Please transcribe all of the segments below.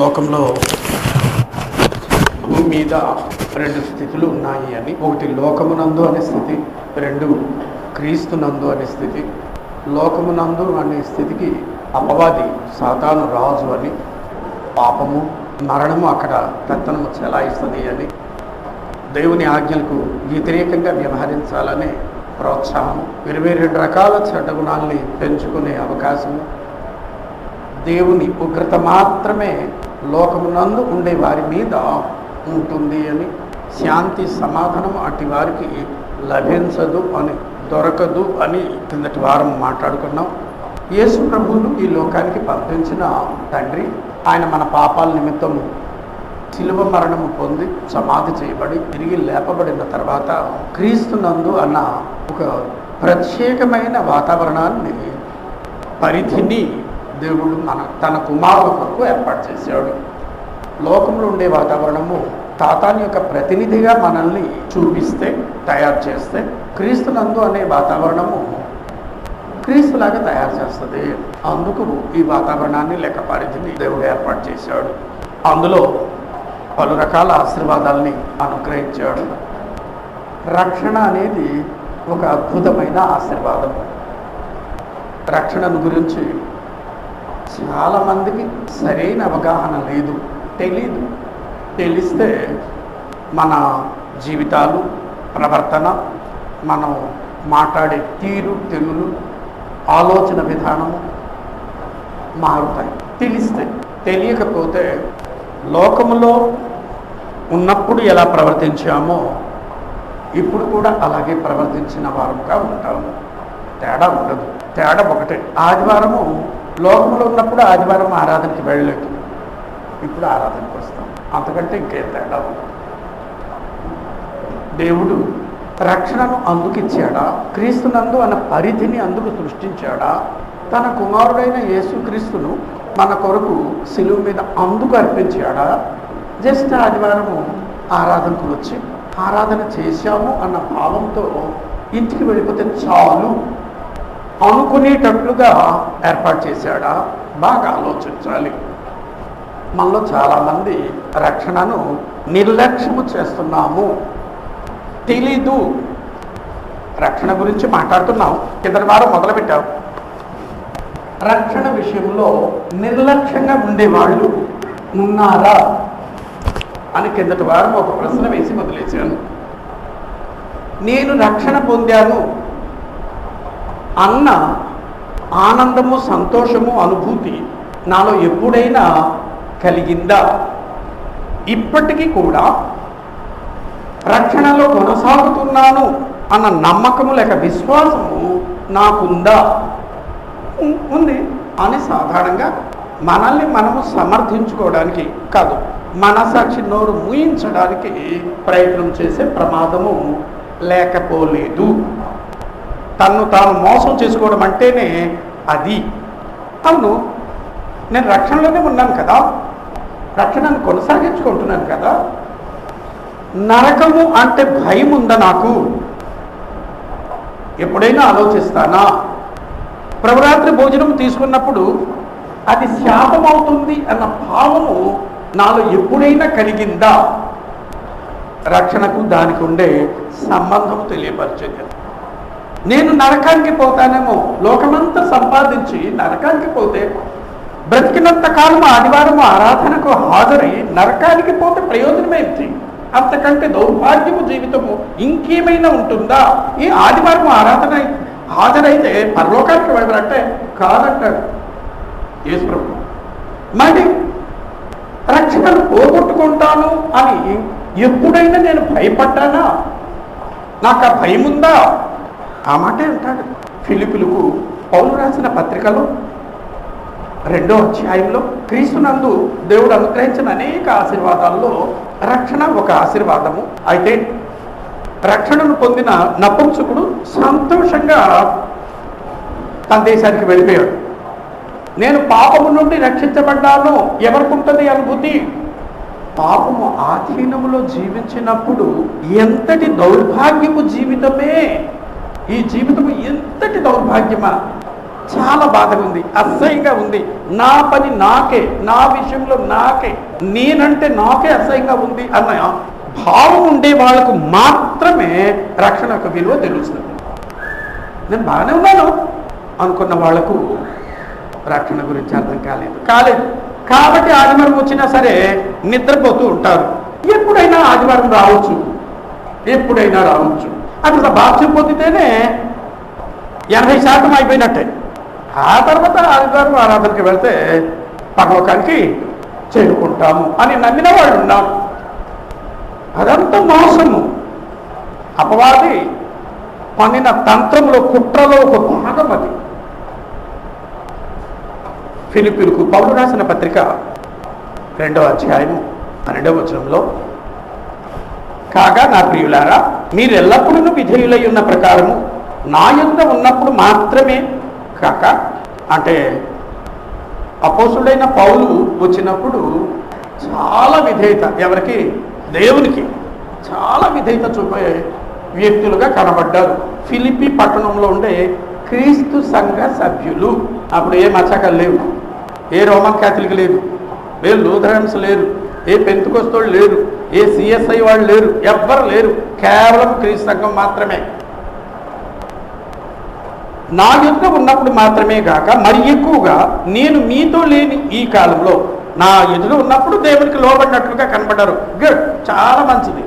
లోకంలో భూమి మీద రెండు స్థితులు ఉన్నాయి అని, ఒకటి లోకమునందు అనే స్థితి, రెండు క్రీస్తునందు అనే స్థితి. లోకమునందు అనే స్థితికి అపవాది సాతాను రాజు అని, పాపము మరణము అక్కడ పెత్తనము చెలాయిస్తుంది అని, దేవుని ఆజ్ఞలకు వ్యతిరేకంగా వ్యవహరించాలనే ప్రోత్సాహం, 22 రకాల చెడ్డ గుణాలని పెంచుకునే అవకాశము, దేవుని ఉగ్రత మాత్రమే లోకమునందు ఉండే వారి మీద ఉంటుంది అని, శాంతి సమాధానం అటు వారికి లభించదు అని, దొరకదు అని కిందటి వారం మాట్లాడుకున్నాం. యేసు ప్రభువును ఈ లోకానికి పంపించిన తండ్రి, ఆయన మన పాపాల నిమిత్తం శిలువ మరణము పొంది సమాధి చేయబడి తిరిగి లేపబడిన తర్వాత క్రీస్తునందు అన్న ఒక ప్రత్యేకమైన వాతావరణాన్ని, పరిధిని దేవుడు తన కుమారుల కొరకు ఏర్పాటు చేశాడు. లోకంలో ఉండే వాతావరణము తాతాని యొక్క ప్రతినిధిగా మనల్ని చూపిస్తే, తయారు చేస్తే, క్రీస్తునందు అనే వాతావరణము క్రీస్తులాగా తయారు చేస్తుంది. అందుకు ఈ వాతావరణాన్ని లేక పరిధిని దేవుడు ఏర్పాటు చేశాడు. అందులో పలు రకాల ఆశీర్వాదాలని అనుగ్రహించాడు. రక్షణ అనేది ఒక అద్భుతమైన ఆశీర్వాదం. రక్షణను గురించి చాలామందికి సరైన అవగాహన లేదు, తెలీదు. తెలిస్తే మన జీవితాలు, ప్రవర్తన, మనం మాట్లాడే తీరు, తెగులు, ఆలోచన విధానము మారుతాయి తెలిస్తే. తెలియకపోతే లోకములో ఉన్నప్పుడు ఎలా ప్రవర్తించామో ఇప్పుడు కూడా అలాగే ప్రవర్తించిన వారముగా ఉంటాము. తేడా ఉండదు. తేడా ఒకటే, ఆదివారము లోకంలో ఉన్నప్పుడు ఆదివారం ఆరాధనకి వెళ్ళలేదు, ఇప్పుడు ఆరాధనకు వస్తాం. అంతకంటే ఇంకేం తేడా ఉండదు. దేవుడు రక్షణను అందుకు ఇచ్చాడా? క్రీస్తునందు అన్న పరిధిని అందుకు సృష్టించాడా? తన కుమారుడైన యేసుక్రీస్తును మన కొరకు శిలువ మీద అందుకు అర్పించాడా? జస్ట్ ఆదివారము ఆరాధనకు వచ్చి ఆరాధన చేశాము అన్న భావంతో ఇంటికి వెళ్ళిపోతే చాలు అనుకునేటట్లుగా ఏర్పాటు చేశాడా? బాగా ఆలోచించాలి. మనలో చాలామంది రక్షణను నిర్లక్ష్యము చేస్తున్నాము, తెలీదు. రక్షణ గురించి మాట్లాడుతున్నాం, కిందటి వారం మొదలుపెట్టాం. రక్షణ విషయంలో నిర్లక్ష్యంగా ఉండేవాళ్ళు ఉన్నారా అని కిందటి వారం ఒక ప్రశ్న వేసి మొదలేశాను. నేను రక్షణ పొందాను అన్న ఆనందము, సంతోషము, అనుభూతి నాలో ఎప్పుడైనా కలిగిందా? ఇప్పటికీ కూడా రక్షణలో కొనసాగుతున్నాను అన్న నమ్మకము లేక విశ్వాసము నాకుందా? ఉంది అని సాధారణంగా మనల్ని మనము సమర్థించుకోవడానికి కాదు, మనసాక్షి నోరు మూయించడానికి ప్రయత్నం చేసే ప్రమాదము లేకపోలేదు. తన్ను తాను మోసం చేసుకోవడం అంటేనే అది. అవును, నేను రక్షణలోనే ఉన్నాను కదా, రక్షణను కొనసాగించుకుంటున్నాను కదా. నరకము అంటే భయం ఉందా నాకు? ఎప్పుడైనా ఆలోచిస్తానా? ప్రభురాత్రి భోజనం తీసుకున్నప్పుడు అది శాపం అవుతుంది అన్న భావము నాలో ఎప్పుడైనా కలిగిందా? రక్షణకు దానికి ఉండే సంబంధం తెలియపరిచేది. నేను నరకానికి పోతానేమో, లోకమంతా సంపాదించి నరకానికి పోతే, బ్రతికినంత కాలం ఆదివారం ఆరాధనకు హాజరై నరకానికి పోతే ప్రయోజనమేంటి? అంతకంటే దౌర్భాగ్యము జీవితము ఇంకేమైనా ఉంటుందా? ఈ ఆదివారం ఆరాధన హాజరైతే పరలోకానికి వెళ్ళాలంటే కాదంటాడు యేసు ప్రభు. మరి రక్షణను పోగొట్టుకుంటాను అని ఎప్పుడైనా నేను భయపడ్డానా? నాకు ఆ భయం ఉందా? ఆ మాటే అంటాడు. ఫిలిప్పీలకు పౌలు రాసిన పత్రికలో 2వ అధ్యాయంలో క్రీస్తునందు దేవుడు అనుగ్రహించిన అనేక ఆశీర్వాదాల్లో రక్షణ ఒక ఆశీర్వాదము. అయితే రక్షణను పొందిన నపుంసకుడు సంతోషంగా తన దేశానికి వెళ్ళిపోయాడు. నేను పాపము నుండి రక్షించబడ్డాను. ఎవరికి ఉంటుంది అనుభూతి? పాపము ఆధీనములో జీవించినప్పుడు ఎంతటి దౌర్భాగ్యము జీవితమే! ఈ జీవితము ఎంతటి దౌర్భాగ్యమా! చాలా బాధగా ఉంది, అసహ్యంగా ఉంది. నా పని నాకే, నా విషయంలో నాకే, నేనంటే నాకే అసహ్యంగా ఉంది అన్న భావం ఉండే వాళ్ళకు మాత్రమే రక్షణ యొక్క విలువ తెలుస్తుంది. నేను బాగానే ఉన్నాను అనుకున్న వాళ్లకు రక్షణ గురించి అర్థం కాలేదు. కాబట్టి ఆదివారం వచ్చినా సరే నిద్రపోతూ ఉంటారు. ఎప్పుడైనా ఆదివారం రావచ్చు, అట్లా బాప్తిసం పొందితేనే 80% అయిపోయినట్టే. ఆ తర్వాత ఆదివారం ఆరాధనకి వెళ్తే పరలోకానికి చేరుకుంటాము అని నమ్మిన వాళ్ళు ఉన్నారు. అదంతా మోసము. అపవాది పన్నిన తంత్రంలో, కుట్రలో ఒక భాగం అది. ఫిలిప్పీయులకు పౌలు రాసిన పత్రిక 2వ అధ్యాయము 12వ వచనంలో, కాగా నా ప్రియులారా, మీరు ఎల్లప్పుడూ విధేయులై ఉన్న ప్రకారము నా యందు ఉన్నప్పుడు మాత్రమే కాక, అంటే అపోస్తుడైన పౌలు వచ్చినప్పుడు చాలా విధేయత, ఎవరికి? దేవునికి చాలా విధేయత చూపే వ్యక్తులుగా కనబడ్డారు. ఫిలిప్పీ పట్టణంలో ఉండే క్రీస్తు సంఘ సభ్యులు. అప్పుడు ఏ మచ్చకలు లేవు, ఏ రోమన్ క్యాథలిక్ లేదు, ఏ లూథరన్స్ లేరు, ఏ పెంతుకొస్తోళ్ళు లేరు, ఏ సిఎస్ఐ వాళ్ళు లేరు, ఎవ్వరు లేరు. కేవలం క్రీస్తు సంఘం మాత్రమే. నా యుద్ధ ఉన్నప్పుడు మాత్రమే కాక మరి ఎక్కువగా నేను మీతో లేని ఈ కాలంలో, నా ఎదురు ఉన్నప్పుడు దేవునికి లోబడినట్లుగా కనబడ్డారు. గుడ్, చాలా మంచిది.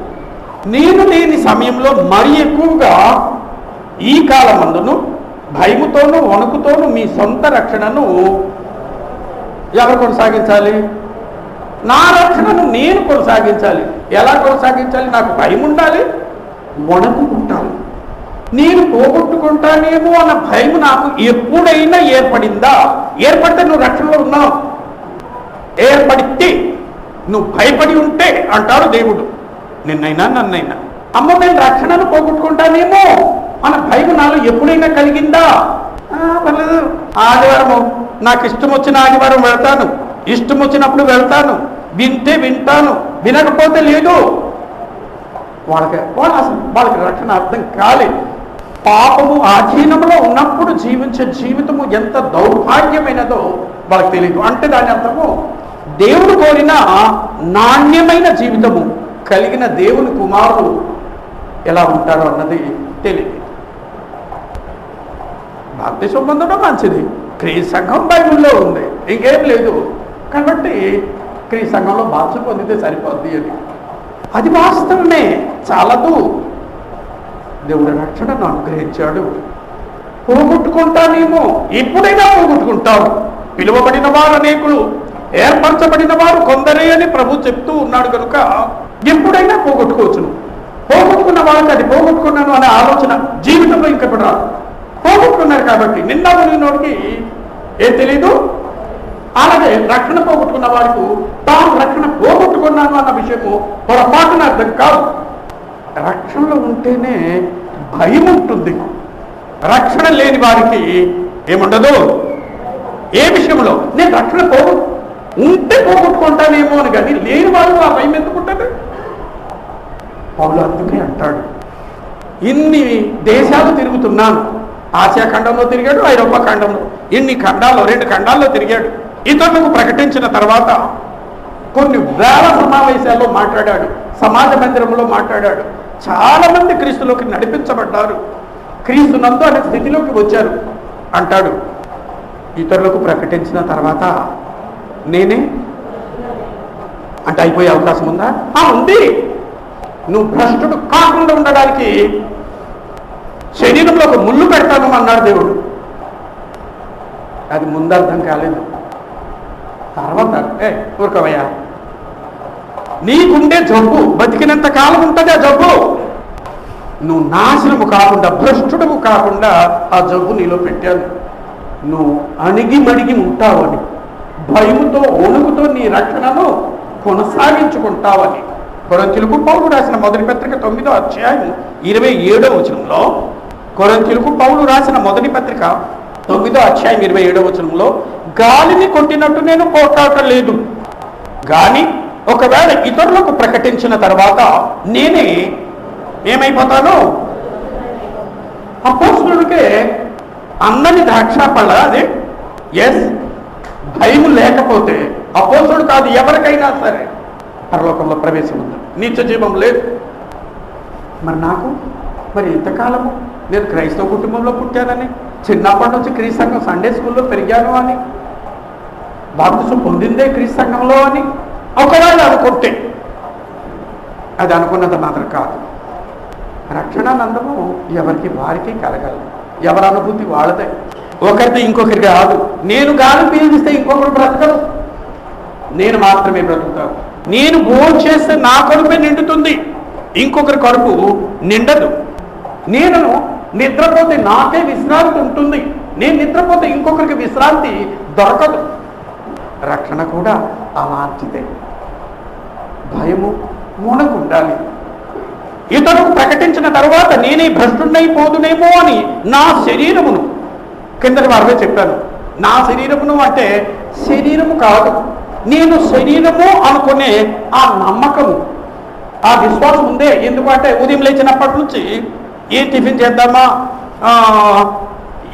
నేను లేని సమయంలో మరి ఎక్కువగా ఈ కాలమందును భయముతోనూ వణుకుతోనూ మీ సొంత రక్షణను ఎవరు కొనసాగించాలి? నా రక్షణను నేను కొనసాగించాలి. ఎలా కొనసాగించాలి? నాకు భయం ఉండాలి, వణుకు ఉండాలి. నేను పోగొట్టుకుంటానేమో అన్న భయం నాకు ఎప్పుడైనా ఏర్పడిందా? ఏర్పడితే నువ్వు రక్షణలో ఉన్నావు. ఏర్పడితే నువ్వు భయపడి ఉంటే అంటాడు దేవుడు, నిన్నైనా నన్నైనా. అమ్మ, నేను రక్షణను పోగొట్టుకుంటానేమో అన్న భయం నాలో ఎప్పుడైనా కలిగిందా? పర్లేదు, ఆదివారము నాకు ఇష్టం వచ్చిన ఆదివారం వెళ్తాను, ఇష్టం వచ్చినప్పుడు వెళ్తాను, వింటే వింటాను, వినకపోతే లేదు. వాళ్ళకి రక్షణ అర్థం కాలేదు. పాపము ఆధీనంలో ఉన్నప్పుడు జీవించే జీవితము ఎంత దౌర్భాగ్యమైనదో వాళ్ళకి తెలియదు. అంటే దాని అర్థము దేవుడు కోరిన నాణ్యమైన జీవితము కలిగిన దేవుని కుమారుడు ఎలా ఉంటారో అన్నది తెలియదు. బాప్తిసం పొందడం మంచిది, క్రీస్తు సంఘం బైబిల్లో ఉంది, ఇంకేం లేదు. కాబట్టి క్రీస్తు సంఘంలో బాప్తిసం పొందితే సరిపోద్ది అని, అది వాస్తవమే, చాలదు. దేవుడు రక్షణను అనుగ్రహించాడు. పోగొట్టుకుంటానేమో, ఎప్పుడైనా పోగొట్టుకుంటావు. పిలువబడిన వారు అనేకులు, ఏర్పరచబడిన వారు కొందరే అని ప్రభు చెప్తూ ఉన్నాడు కనుక ఎప్పుడైనా పోగొట్టుకోవచ్చును. పోగొట్టుకున్న వాళ్ళకి అది పోగొట్టుకున్నాను అనే ఆలోచన జీవితంలో ఇంకెప్పుడు రాదు. పోగొట్టుకున్నారు కాబట్టి నిన్న నోడికి ఏం తెలీదు. అలాగే రక్షణ పోగొట్టుకున్న వారికి తాను రక్షణ పోగొట్టుకున్నాను అన్న విషయము పొరపాటున అర్థం కాదు. రక్షణలో ఉంటేనే భయం ఉంటుంది. రక్షణ లేని వారికి ఏముండదు. ఏ విషయంలో? నేను రక్షణ ఉంటే పోగొట్టుకుంటానేమో అని, కానీ లేని వాళ్ళు ఆ భయం ఎందుకుంటారు? పౌలు అందుకే అంటాడు, ఇన్ని దేశాలు తిరుగుతున్నాను. ఆసియా ఖండంలో తిరిగాడు, ఐరోపా ఖండంలో, ఇన్ని ఖండాల్లో 2 ఖండాల్లో తిరిగాడు. ఇతరులకు ప్రకటించిన తర్వాత కొన్ని వేల సమావేశాల్లో మాట్లాడాడు, సమాజ మందిరంలో మాట్లాడాడు. చాలా మంది క్రీస్తులోకి నడిపించబడ్డారు, క్రీస్తునందు అనే స్థితిలోకి వచ్చారు. అంటాడు, ఇతరులకు ప్రకటించిన తర్వాత నేనే అంటే అయిపోయే అవకాశం ఉందా? ఉంది. నువ్వు భ్రష్టుడు కాకుండా ఉండడానికి శరీరంలో ఒక ముళ్ళు పెడతాను అన్నాడు దేవుడు. అది ముందు అర్థం కాలేదు. తర్వాత ఊరుకోవయ్యా, నీకుండే జబ్బు బతికినంత కాలం ఉంటుంది. ఆ జబ్బు నువ్వు నాశనము కాకుండా, భ్రష్టుడము కాకుండా ఆ జబ్బు నీలో పెట్టాను. నువ్వు అణిగి మడిగి ఉంటావని, భయముతో వణుకుతో నీ రక్షణను కొనసాగించుకుంటావని. కొరింథీయులకు పౌలు రాసిన మొదటి పత్రిక 9వ అధ్యాయం 27వ వచనంలో, కొరింథీయులకు పౌలు రాసిన మొదటి పత్రిక 9వ అధ్యాయం 27వ వచనంలో, గాలిని కొట్టినట్టు నేను పోట్లాడలేదు, కానీ ఒకవేళ ఇతరులకు ప్రకటించిన తర్వాత నేనే ఏమైపోతాను? అపోస్తలుడికే అందరి ద్రాక్ష పళ్ళ అది. ఎస్, భయం లేకపోతే అపోస్తుడు కాదు ఎవరికైనా సరే పరలోకంలో ప్రవేశం ఉంది, నిత్య జీవం లేదు. మరి ఇంతకాలము నేను క్రైస్తవ కుటుంబంలో పుట్టానని, చిన్నప్పటి నుంచి క్రీస్తు సంఘం సండే స్కూల్లో పెరిగాను అని, బాప్తిసం పొందిందే క్రీస్తు సంఘంలో అని ఒకవేళ అనుకుంటే అది అనుకున్నంత మాత్రం కాదు. రక్షణానందము ఎవరికి వారికి కలగలదు, ఎవరి అనుభూతి వాళ్ళదే. ఒకరిది ఇంకొకరికి రాదు. నేను గాలి పీల్చిస్తే ఇంకొకరు బ్రతకరు, నేను మాత్రమే బ్రతుకుతాను. నేను భోజనం చేస్తే నా కడుపే నిండుతుంది, ఇంకొకరి కడుపు నిండదు. నేను నిద్రపోతే నాకే విశ్రాంతి ఉంటుంది, నేను నిద్రపోతే ఇంకొకరికి విశ్రాంతి దొరకదు. రక్షణ కూడా అలాంటిదే. భయము మనకు ఉండాలి. ఇతరులకు ప్రకటించిన తర్వాత నేనే భ్రష్టుడైపోదునేమో అని నా శరీరమును, కిందటి వారిలో చెప్పాను, నా శరీరమును అంటే శరీరము కాదు, నేను శరీరము అనుకునే ఆ నమ్మకము, ఆ విశ్వాసం ఉందే. ఎందుకంటే ఉదయం లేచినప్పటి నుంచి ఏ టిఫిన్ చేద్దామా,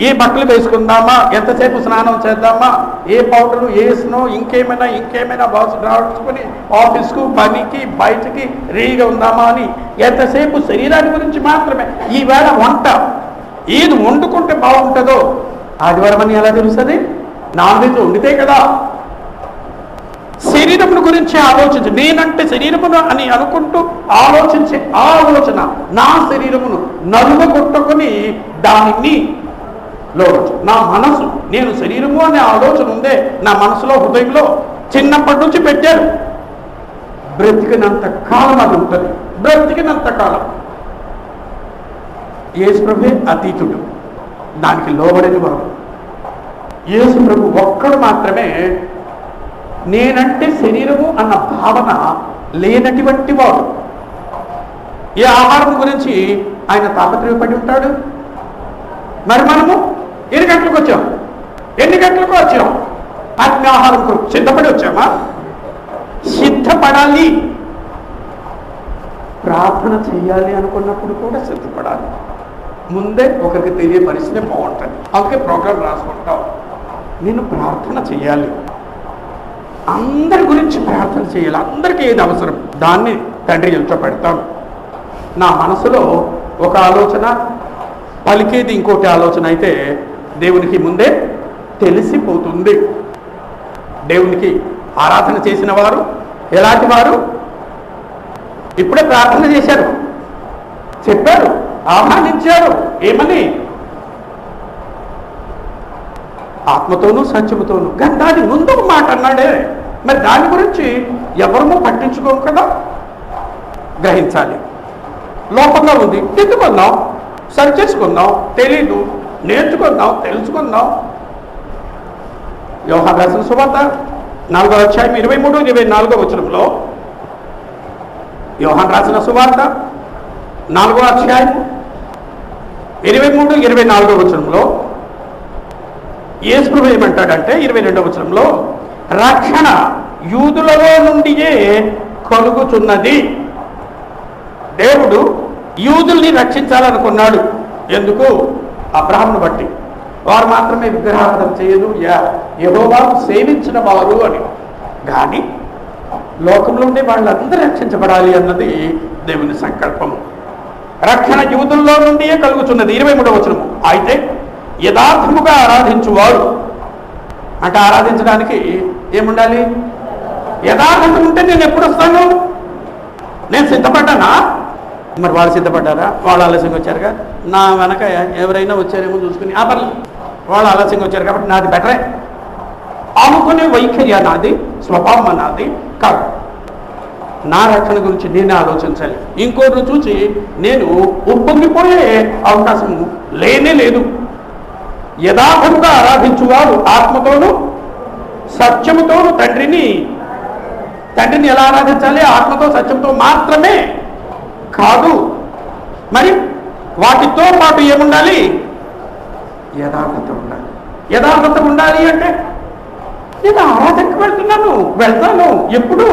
ఏ బట్టలు వేసుకుందామా, ఎంతసేపు స్నానం చేద్దామా, ఏ పౌడరు వేసినో, ఇంకేమైనా బాక్స్ రాసుకొని ఆఫీస్కు, పనికి, బయటికి రెడీగా ఉందామా అని ఎంతసేపు శరీరాన్ని గురించి మాత్రమే. ఈవేళ వంట ఏది వండుకుంటే బాగుంటుందో ఆదివారం అని ఎలా తెలుస్తుంది? నాన్ వెజ్ వండితే కదా. శరీరమును గురించి ఆలోచించి, నేనంటే శరీరమును అని అనుకుంటూ ఆలోచించే ఆలోచన నా శరీరమును నలుగొట్టుకొని దానిని నా మనసు, నేను శరీరము అనే ఆలోచన ఉందే నా మనసులో, హృదయంలో చిన్నప్పటి నుంచి పెట్టారు. బ్రతికినంత కాలం అది ఉంటుంది, బ్రతికినంత కాలం. యేసు ప్రభువే అతీతుడు, దానికి లోబడని వాడు. యేసు ప్రభు ఒక్కడు మాత్రమే నేనంటే శరీరము అన్న భావన లేనటువంటి వాడు. ఏ ఆహారం గురించి ఆయన తాపత్రయపడి ఉంటాడు. మరి మనము ఎన్ని గంటలకు వచ్చాం? ఆత్మీయ ఆహారం కొరకు సిద్ధపడి వచ్చామా? సిద్ధపడాలి. ప్రార్థన చేయాలి అనుకున్నప్పుడు కూడా సిద్ధపడాలి. ముందే ఒకరికి తెలియపరిస్తే బాగుంటుంది. అందుకే ప్రోగ్రాం రాసుకుంటాం. నేను ప్రార్థన చేయాలి, అందరి గురించి ప్రార్థన చేయాలి, అందరికీ ఏది అవసరం దాన్ని తండ్రి ఎదుట పెడతాను. నా మనసులో ఒక ఆలోచన, పలికేది ఇంకోటి ఆలోచన అయితే దేవునికి ముందే తెలిసిపోతుంది. దేవునికి ఆరాధన చేసిన వారు ఎలాంటి వారు? ఇప్పుడే ప్రార్థన చేశారు, చెప్పారు, ఆహ్వానించారు. ఏమని? ఆత్మతోనూ సత్యముతోనూ. కానీ దాని ముందు ఒక మాట అన్నాడే. మరి దాని గురించి ఎవరమో పట్టించుకోము కదా. గ్రహించాలి. లోపంగా ఉంది, దిద్దుకుందాం, సరి చేసుకుందాం. తెలీదు, నేర్చుకుందాం, తెలుసుకుందాం. యోహాను రాసిన సువార్త 4వ అధ్యాయం 23-24 వచనంలో, యోహాను రాసిన సువార్త 4వ అధ్యాయం 23-24 వచనంలో యేసు ప్రభువు ఏమంటాడంటే 22వ వచనంలో, రక్షణ యూదులలో నుండియే కలుగుతున్నది. దేవుడు యూదుల్ని రక్షించాలనుకున్నాడు. ఎందుకు? అబ్రహామును బట్టి. వారు మాత్రమే విగ్రహారాధన చేయదు, యెహోవాను సేవించిన వారు అని. కానీ లోకంలో ఉండే వాళ్ళందరూ రక్షించబడాలి అన్నది దేవుని సంకల్పము. రక్షణ యూదుల్లో నుండియే కలుగుతున్నది. 23వ వచనము, అయితే యథార్థముగా ఆరాధించువారు అంటే ఆరాధించడానికి ఏముండాలి? యథార్థత ఉంటే నేను ఎప్పుడు వస్తాను? నేను సిద్ధపడ్డానా? మరి వాళ్ళు సిద్ధపడ్డారా? వాళ్ళు ఆలస్యంగా వచ్చారుగా. నా వెనక ఎవరైనా వచ్చారేమో చూసుకుని పర్లేదు, వాళ్ళు ఆలస్యంగా వచ్చారు కాబట్టి నాది బెటరే అనుకునే వైఖరి నాది, స్వభావం నాది కాదు. నా రక్షణ గురించి నేనే ఆలోచించాలి. ఇంకోటి చూసి నేను ఉప్పొంగిపోయే అవకాశం లేనే లేదు. యథార్థంగా ఆరాధించువారు ఆత్మతోనూ సత్యముతోనూ తండ్రిని ఎలా ఆరాధించాలి? ఆత్మతో సత్యంతో మాత్రమే కాదు. మరి వాటితో పాటు ఏముండాలి? యథార్థత ఉండాలి. యథార్థత ఉండాలి అంటే నేను ఆరాధనకు వెళ్తాను. ఎప్పుడు?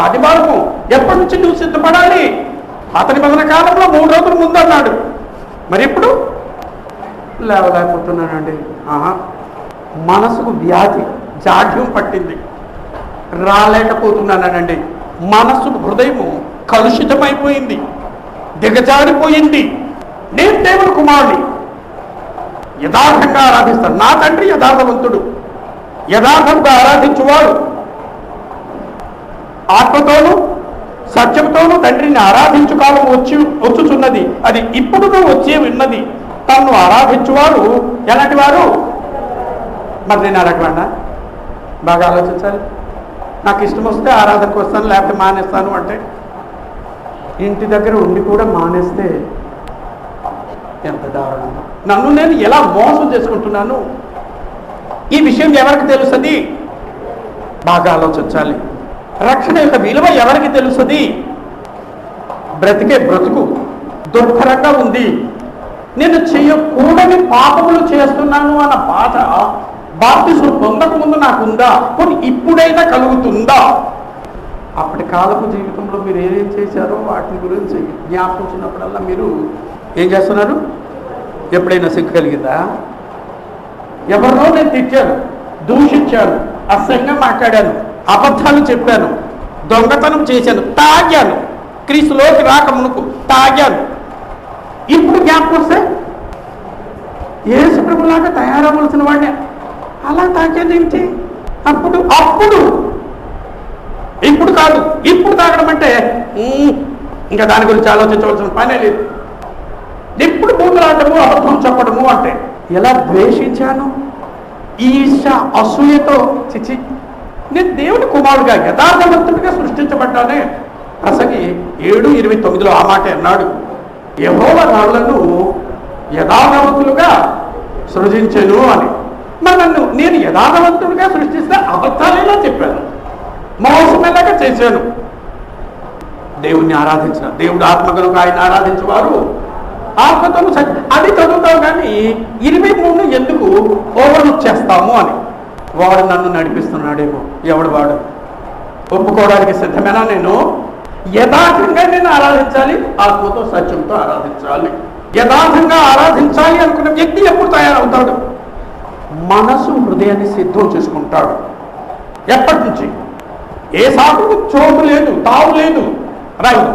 ఆదివారము. ఎప్పటి నుంచి నువ్వు సిద్ధపడాలి? అతని మొదల కాలంలో 3 రోజుల ముందు అన్నాడు. మరి ఇప్పుడు లేవలేకపోతున్నానండి. ఆహా, మనసుకు వ్యాధి జాడ్యం పట్టింది, రాలేకపోతున్నానండి. మనసు హృదయము కలుషితమైపోయింది, దిగజారిపోయింది. నేను దేవుని కుమారుని, యథార్థంగా ఆరాధిస్తాను. నా తండ్రి యథార్థవంతుడు, యథార్థంగా ఆరాధించువాడు ఆత్మతోనూ సత్యంతోనూ తండ్రిని ఆరాధించు కాలం వచ్చుచున్నది, అది ఇప్పుడు వచ్చే ఉన్నది. తను ఆరాధించువారు ఎలాంటి వారు? మరి నేను అడగలన్నా? బాగా ఆలోచించాలి. నాకు ఇష్టం వస్తే ఆరాధనకు వస్తాను, లేకపోతే మానేస్తాను అంటే, ఇంటి దగ్గర ఉండి కూడా మానేస్తే ఎంత దారుణం. నన్ను నేను ఎలా మోసం చేసుకుంటున్నాను, ఈ విషయం ఎవరికి తెలుస్తుంది? బాగా ఆలోచించాలి. రక్షణ యొక్క విలువ ఎవరికి తెలుస్తుంది? బ్రతికే బ్రతుకు దుర్భరంగా ఉంది, నేను చేయకూడని పాపములు చేస్తున్నాను అన్న బాధ బాప్తిస్మం పొందక ముందు నాకుందా? కొన్ని ఇప్పుడైనా కలుగుతుందా? అప్పటి కాలపు జీవితంలో మీరు ఏం చేశారో వాటి గురించి జ్ఞాపకించినప్పుడల్లా మీరు ఏం చేస్తున్నారు? ఎప్పుడైనా సిగ్గు కలిగిందా? ఎవరినో నేను తిట్టాను, దూషించాను, అసహ్యంగా మాట్లాడాను, అబద్ధాలు చెప్పాను, దొంగతనం చేశాను, తాగాను, క్రీస్తులోకి రాక మునుపు తాగాను. ఇప్పుడు జ్ఞాపకం వస్తే యేసు ప్రభులాగా తయారవలసిన వాడిని అలా తాగేదేంటి? అప్పుడు అప్పుడు ఇప్పుడు కాదు. ఇప్పుడు తాగడం అంటే ఇంకా దాని గురించి ఆలోచించవలసిన పనే లేదు. ఎప్పుడు బూతులాడము, అబద్ధం చెప్పడము అంటే ఎలా ద్వేషించాను, ఈర్ష అసూయతో. చిచి, నేను దేవుని కుమారుడుగా యథార్థవంతుడిగా సృష్టించబడ్డానే. ప్రసంగి 7:29 ఆ మాట అన్నాడు, యెహోవా నరులను యథార్థవంతులుగా సృజించెను అని. మరి నన్ను నేను యథార్థవంతుడిగా సృష్టిస్తే అబద్ధాలేలా చెప్పాను, మోసం ఎలాగా చేశాను? దేవుణ్ణి ఆరాధించిన దేవుడు ఆత్మ కనుక ఆయన ఆరాధించేవారు ఆత్మతో అది చదువుతాం. కానీ 23 ఎందుకు ఓవర్లుక్ చేస్తాము అని. వాడు నన్ను నడిపిస్తున్నాడేమో. ఎవడు వాడు? ఒప్పుకోవడానికి సిద్ధమేనా? నేను యథార్థంగా నేను ఆరాధించాలి, ఆత్మతో సత్యంతో ఆరాధించాలి. యథార్థంగా ఆరాధించాలి అనుకున్న వ్యక్తి ఎప్పుడు తయారవుతాడు? మనసు హృదయాన్ని సిద్ధం చేసుకుంటాడు. ఎప్పటి నుంచి? ఏ సాకుకు చోటు లేదు, తావు లేదు. రైట్.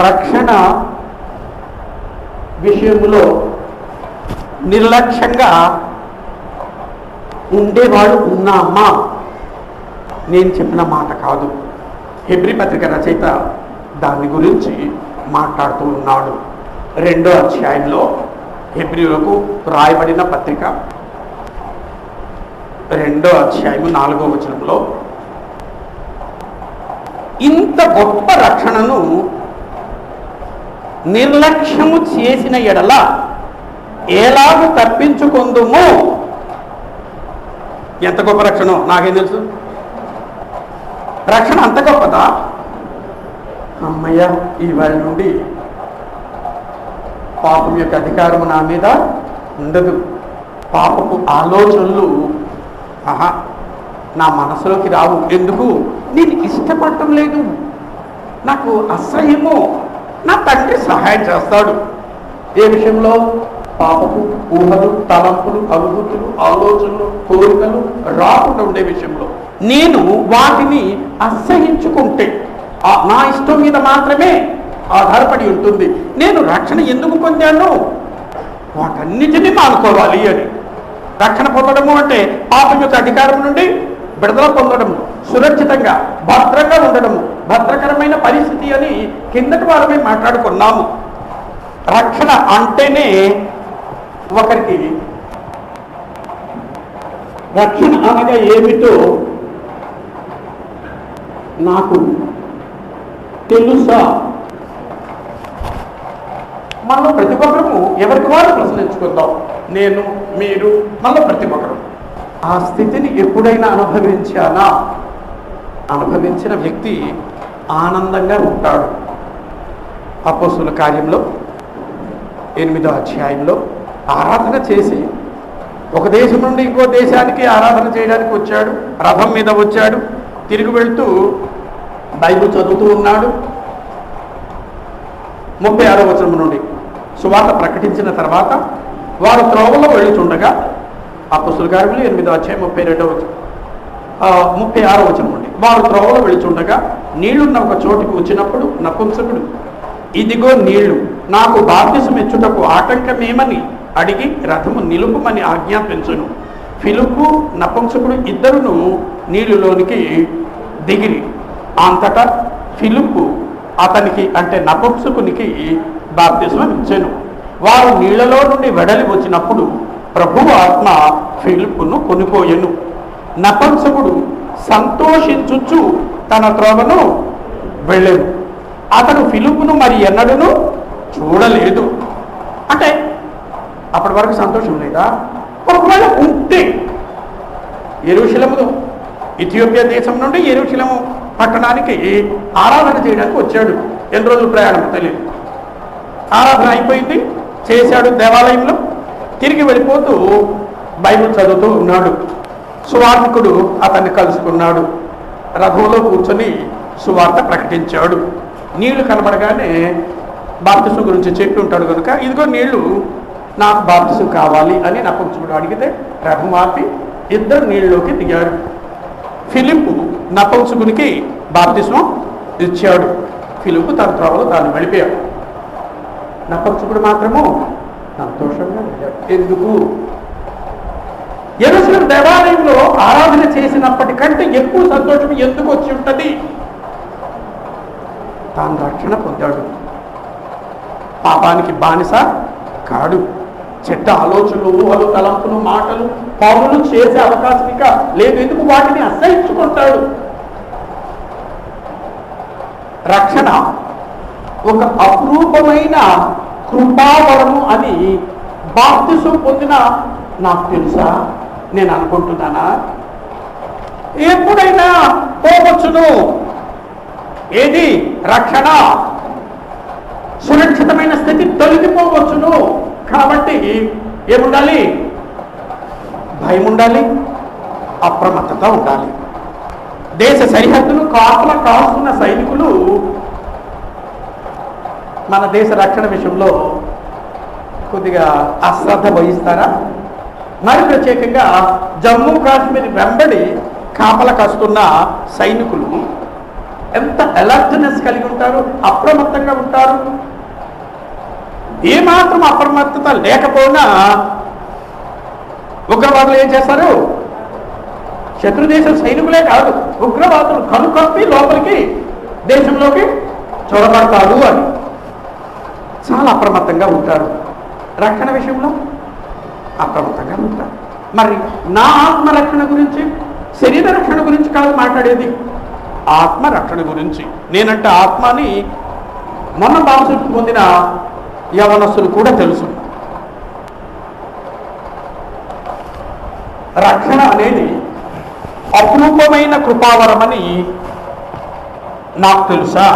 రక్షణ విషయంలో నిర్లక్ష్యంగా ఉండేవాడు ఉన్నామా? నేను చెప్పిన మాట కాదు, హెబ్రీ పత్రిక రచయిత దాని గురించి మాట్లాడుతూ ఉన్నాడు. 2వ అధ్యాయంలో హెబ్రీలకు రాయబడిన పత్రిక 2వ అధ్యాయం 4వ వచనంలో, ఇంత గొప్ప రక్షణను నిర్లక్ష్యము చేసిన ఎడల ఎలాగూ తప్పించుకుందుము. ఎంత గొప్ప రక్షణ నాకేం తెలుసు? రక్షణ అంత గొప్పదా? అమ్మయ్య, ఇవాళ నుండి పాపం యొక్క అధికారము నా మీద ఉండదు. పాపపు ఆలోచనలు నా మనసులోకి రావు. ఎందుకు? నేను ఇష్టపడటం లేదు, నాకు అసహ్యము. నా తండ్రి సహాయం చేస్తాడు. ఏ విషయంలో? పాపపు ఊహలు, తలంపులు, అనుభూతులు, ఆలోచనలు, కోరికలు రాకుండా ఉండే విషయంలో. నేను వాటిని అసహించుకుంటే నా ఇష్టం మీద మాత్రమే ఆధారపడి ఉంటుంది. నేను రక్షణ ఎందుకు పొందాను? వాటన్నిటినీ మానుకోవాలి అని. రక్షణ పొందడము అంటే పాపం యొక్క అధికారం నుండి విడుదల పొందడము, సురక్షితంగా భద్రంగా ఉండడము, భద్రకరమైన పరిస్థితి అని కిందటి వారమే మాట్లాడుకున్నాము. రక్షణ అంటేనే ఒకరికి రక్షణ అనగా ఏమిటో నాకు తెలుసా? మనం ప్రతి ఒక్కరము ఎవరికి వారు ప్రశ్నించుకుందాం. నేను, మీరు, మనం ప్రతి ఒక్కరు ఆ స్థితిని ఎప్పుడైనా అనుభవించానా? అనుభవించిన వ్యక్తి ఆనందంగా ఉంటాడు. అపోస్తుల కార్యంలో 8వ అధ్యాయంలో ఆరాధన చేసి ఒక దేశం నుండి ఇంకో దేశానికి ఆరాధన చేయడానికి వచ్చాడు. రథం మీద వచ్చాడు, తిరిగి వెళ్తూ బైబిల్ చదువుతూ ఉన్నాడు. 36వ వచనం నుండి సువార్త ప్రకటించిన తర్వాత వారు త్రోవలో వెళుచుండగా, అపొస్తలుల కార్యములు 8వ అధ్యాయం 36వ వచనం నుండి, వారు త్రోవలో వెళుచుండగా నీళ్లున్న ఒక చోటికి వచ్చినప్పుడు నపుంసకుడు, ఇదిగో నీళ్లు, నాకు బాప్తిసం ఇచ్చుటకు ఆటంకమేమని అడిగి రథము నిలుపుమని ఆజ్ఞాపించును. ఫిలిప్పు నపుంసకుడు ఇద్దరును నీళ్లులోనికి దిగిరి. అంతటా ఫిలిప్పు అతనికి అంటే నపుంసకునికి బాప్తిసం ఇచ్చెను. వారు నీళ్లలో నుండి వెడలి వచ్చినప్పుడు ప్రభువు ఆత్మ ఫిలిప్పును కొనిపోయెను. నపుంసకుడు సంతోషించుచు తన త్రోవను వెళ్ళెను. అతడు ఫిలిప్పును మరి ఎన్నడూను చూడలేదు. అంటే అప్పటి వరకు సంతోషం లేదా? ఒకవేళ ఉంటే యెరూషలేము, ఇథియోపియా దేశం నుండి యెరూషలేము పట్టణానికి ఆరాధన చేయడానికి వచ్చాడు. ఎన్ని రోజులు ప్రయాణం తెలియదు. ఆరాధన అయిపోయింది, చేశాడు దేవాలయంలో. తిరిగి వెళ్ళిపోతూ బైబిల్ చదువుతూ ఉన్నాడు. సువార్తికుడు అతన్ని కలుసుకున్నాడు. రథంలో కూర్చొని సువార్త ప్రకటించాడు. నీళ్లు కనబడగానే బాప్తిసం గురించి చెప్పి ఉంటాడు కనుక, ఇదిగో నీళ్లు, నాకు బాప్తిసం కావాలి అని నపుంసకుడు అడిగితే రథం ఆపి ఇద్దరు నీళ్ళలోకి దిగారు. ఫిలిప్పు నపుంసకునికి బాప్తిసం ఇచ్చాడు. ఫిలిప్పు తన త్రోవలో తాను వెళ్ళిపోయాడు. నపుంసకుడు మాత్రము సంతోషంగా వెళ్ళాడు. ఎందుకు? యెరూషలేము దేవాలయంలో ఆరాధన చేసినప్పటికంటే ఎక్కువ సంతోషం ఎందుకు వచ్చి ఉంటుంది? తాను రక్షణ పొందాడు. పాపానికి బానిస కాడు. చెడ్డ ఆలోచనలు, ఊహలు, తలంపులు, మాటలు, పనులు చేసే అవకాశం ఇక లేదు. ఎందుకు? వాటిని అసహించుకుంటాడు. రక్షణ ఒక అపురూపమైన కృపావరము అని బాప్తిసం పొందిన నాకు తెలుసా? నేను అనుకుంటున్నానా? ఎప్పుడైనా పోవచ్చును. ఏది? రక్షణ. సురక్షితమైన స్థితి తొలగిపోవచ్చును. కాబట్టి ఏముండాలి? భయం ఉండాలి, అప్రమత్తత ఉండాలి. దేశ సరిహద్దులు కాపలా కాస్తున్న సైనికులు మన దేశ రక్షణ విషయంలో కొద్దిగా అశ్రద్ధ వహిస్తారా? మరి ప్రత్యేకంగా జమ్మూ కాశ్మీర్ వెంబడి కాపలా కాస్తున్న సైనికులు ఎంత అలర్ట్నెస్ కలిగి ఉంటారు, అప్రమత్తంగా ఉంటారు. ఏమాత్రం అప్రమత్తత లేకపోయినా ఉగ్రవాదులు ఏం చేస్తారు? శత్రుదేశం సైనికులే కాదు, ఉగ్రవాదులు కనుకప్పి లోపలికి దేశంలోకి చొరబడతారు అని చాలా అప్రమత్తంగా ఉంటారు. రక్షణ విషయంలో అప్రమత్తంగా ఉంటారు. మరి నా ఆత్మరక్షణ గురించి, శరీర రక్షణ గురించి కాదు మాట్లాడేది, ఆత్మరక్షణ గురించి. నేనంటే ఆత్మని మొన్న బాప్తిసం పొందిన యవనస్తులు కూడా తెలుసు. రక్షణ అనేది అపురూపమైన కృపావరమని నాకు తెలుసా?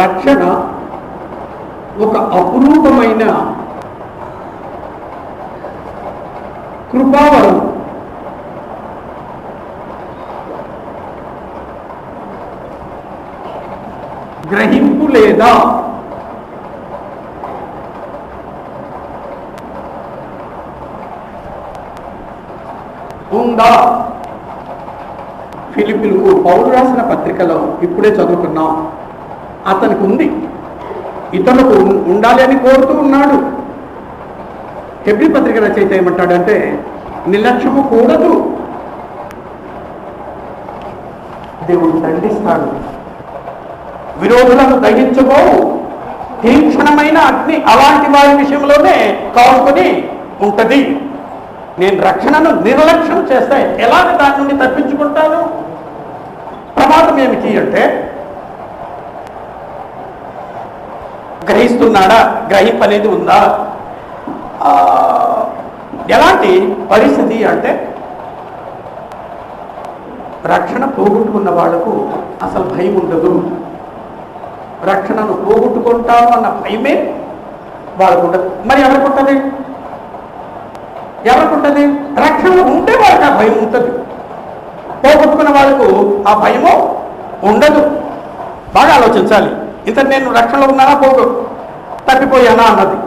రక్షణ ఒక అపురూపమైన కృపావరం. గ్రహింపు లేదా ఉందా? ఫిలిప్పీలకు పౌలు రాసిన పత్రికలో ఇప్పుడే చదువుకున్నాం. అతనికి ఉంది, ఇతరులకు ఉండాలి అని కోరుతూ ఉన్నాడు. హెబ్రీ పత్రిక రచయిత ఏమంటాడంటే, నిర్లక్ష్యము కూడదు, దేవుడు దండిస్తాడు, విరోధులను దహించబోవు, తీక్షణమైన అగ్ని అలాంటి వారి విషయంలోనే కావుకొని ఉంటది. నేను రక్షణను నిర్లక్ష్యం చేస్తే ఎలాగ దాని నుండి తప్పించుకుంటాను? ప్రమాదం ఏమిటి అంటే, గ్రహిస్తున్నాడా? గ్రహింపు అనేది ఉందా? ఎలాంటి పరిస్థితి అంటే, రక్షణ పోగొట్టుకున్న వాళ్లకు అసలు భయం ఉండదు. రక్షణను పోగొట్టుకుంటాము అన్న భయమే వాళ్ళకు ఉండదు. మరి ఎవరికి ఉంటుంది? రక్షణ ఉంటే వాళ్ళకి ఆ భయం ఉంటుంది. పోగొట్టుకున్న వాళ్ళకు ఆ భయము ఉండదు. బాగా ఆలోచించాలి. ఇంత నేను రక్షణలో ఉన్నానా, తప్పిపోయానా అన్నది.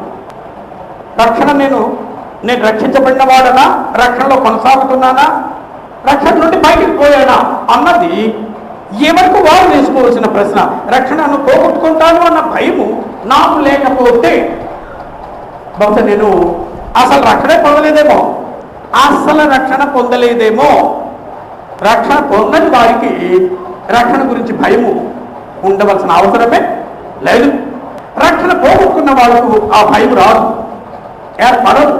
రక్షణ నేను రక్షించబడిన వాడనా, రక్షణలో కొనసాగుతున్నానా, రక్షణ నుండి బయటికి పోయానా అన్నది ఎవరికి వారు వేసుకోవాల్సిన ప్రశ్న. రక్షణను పోగొట్టుకుంటాను అన్న భయము నాకు లేకపోతే బహుశా నేను అసలు రక్షణ పొందలేదేమో. రక్షణ పొందని వారికి రక్షణ గురించి భయము ఉండవలసిన అవసరమే లేదు. రక్షణ పోగొట్టుకున్న వాళ్ళకు ఆ భయం రాదు, ఏర్పడదు.